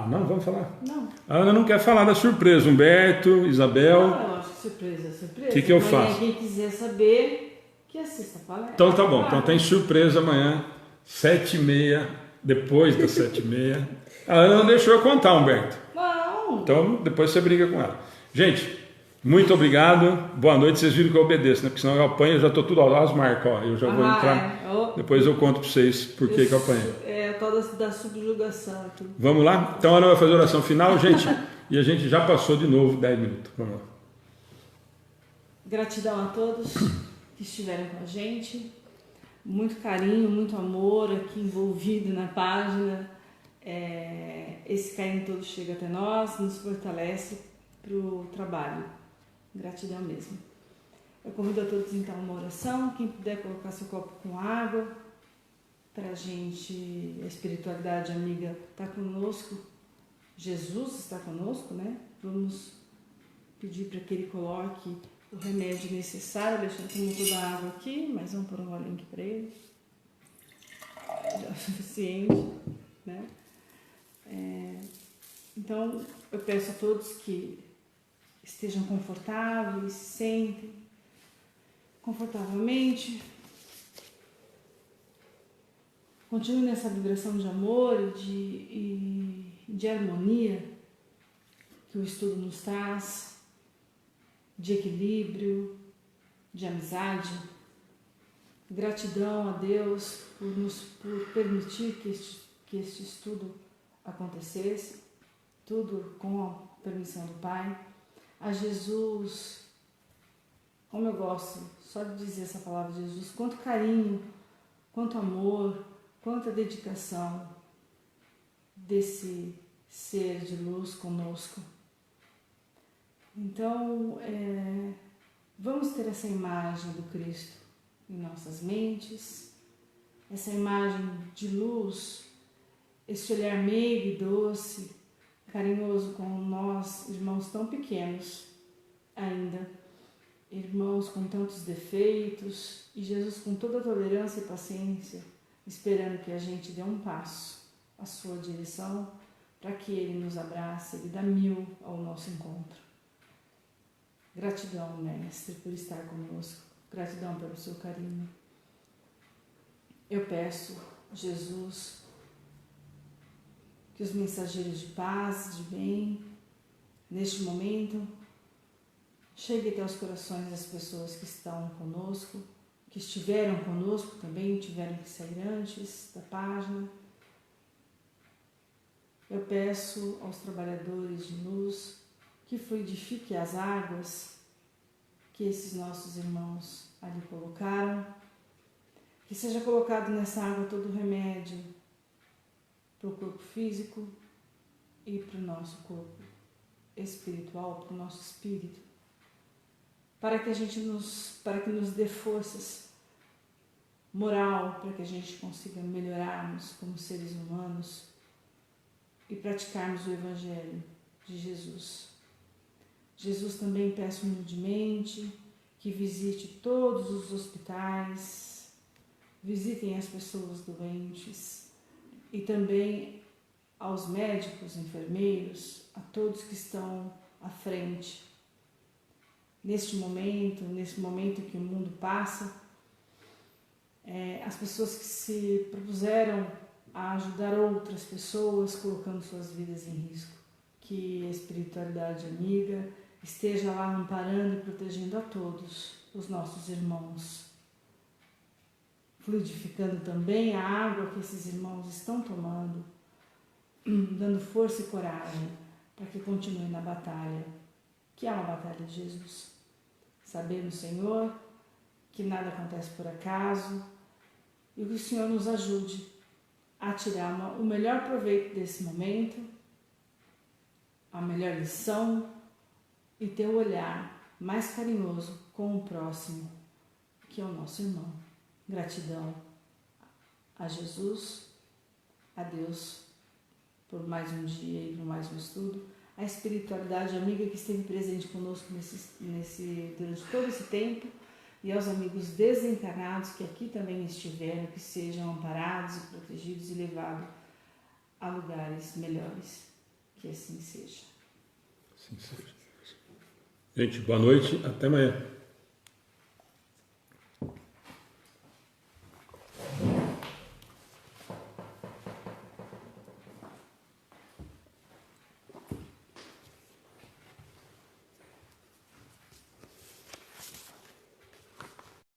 Não, vamos falar? Não. A Ana não quer falar da surpresa. Humberto, Isabel. Não, eu acho que surpresa é surpresa. O que eu faço? Quem quiser saber, que assista a palestra. Então tá bom. Então tem surpresa amanhã, 7h30, depois das 7h30. A Ana não deixou eu contar, Humberto. Não. Então depois você briga com ela. Gente, muito obrigado. Boa noite. Vocês viram que eu obedeço, né? Porque senão eu apanho, eu já estou tudo às marcas. Ó. Eu já vou entrar. Depois eu conto para vocês por que eu apanho. É a tal da subjugação aqui. Vamos lá? Então a Ana vai fazer a oração final, gente. E a gente já passou de novo 10 minutos. Vamos lá. Gratidão a todos que estiveram com a gente. muito carinho, muito amor aqui envolvido na página. Esse carinho todo chega até nós, nos fortalece para o trabalho. Gratidão mesmo. Eu convido a todos então a uma oração. Quem puder colocar seu copo com água, para a gente, a espiritualidade amiga está conosco, Jesus está conosco, né? Vamos pedir para que Ele coloque o remédio necessário. Alexandre tomou toda a água aqui, mas vamos pôr um golinho aqui para ele. Já é o suficiente, né? Então, eu peço a todos que estejam confortáveis, se sentem confortavelmente. Continue nessa vibração de amor e de harmonia que o estudo nos traz, de equilíbrio, de amizade. Gratidão a Deus por permitir que este estudo acontecesse, tudo com a permissão do Pai. A Jesus, como eu gosto só de dizer essa palavra de Jesus, quanto carinho, quanto amor, quanta dedicação desse ser de luz conosco. Então, vamos ter essa imagem do Cristo em nossas mentes, essa imagem de luz, esse olhar meigo e doce, carinhoso com nós, irmãos tão pequenos ainda, irmãos com tantos defeitos, e Jesus com toda a tolerância e paciência, esperando que a gente dê um passo à sua direção, para que Ele nos abrace, Ele dá 1000 ao nosso encontro. Gratidão, Mestre, por estar conosco. Gratidão pelo seu carinho. Eu peço, Jesus, que os mensageiros de paz, de bem, neste momento, cheguem até os corações das pessoas que estão conosco, que estiveram conosco também, tiveram que sair antes da página. Eu peço aos trabalhadores de luz que fluidifique as águas que esses nossos irmãos ali colocaram, que seja colocado nessa água todo o remédio para o corpo físico e para o nosso corpo espiritual, para o nosso espírito, para que nos dê forças moral, para que a gente consiga melhorarmos como seres humanos e praticarmos o Evangelho de Jesus. Jesus, também peço humildemente que visite todos os hospitais, visitem as pessoas doentes e também aos médicos, enfermeiros, a todos que estão à frente. Neste momento que o mundo passa, as pessoas que se propuseram a ajudar outras pessoas, colocando suas vidas em risco. Que a espiritualidade amiga esteja lá amparando e protegendo a todos os nossos irmãos, fluidificando também a água que esses irmãos estão tomando, dando força e coragem para que continuem na batalha, que é uma batalha de Jesus. Sabemos, Senhor, que nada acontece por acaso e que o Senhor nos ajude a tirar o melhor proveito desse momento, a melhor lição e ter o olhar mais carinhoso com o próximo, que é o nosso irmão. Gratidão a Jesus, a Deus, por mais um dia e por mais um estudo, a espiritualidade amiga que esteve presente conosco durante todo esse tempo, e aos amigos desencarnados que aqui também estiveram, que sejam amparados e protegidos e levados a lugares melhores. Que assim seja. Assim seja. Gente, boa noite, até amanhã.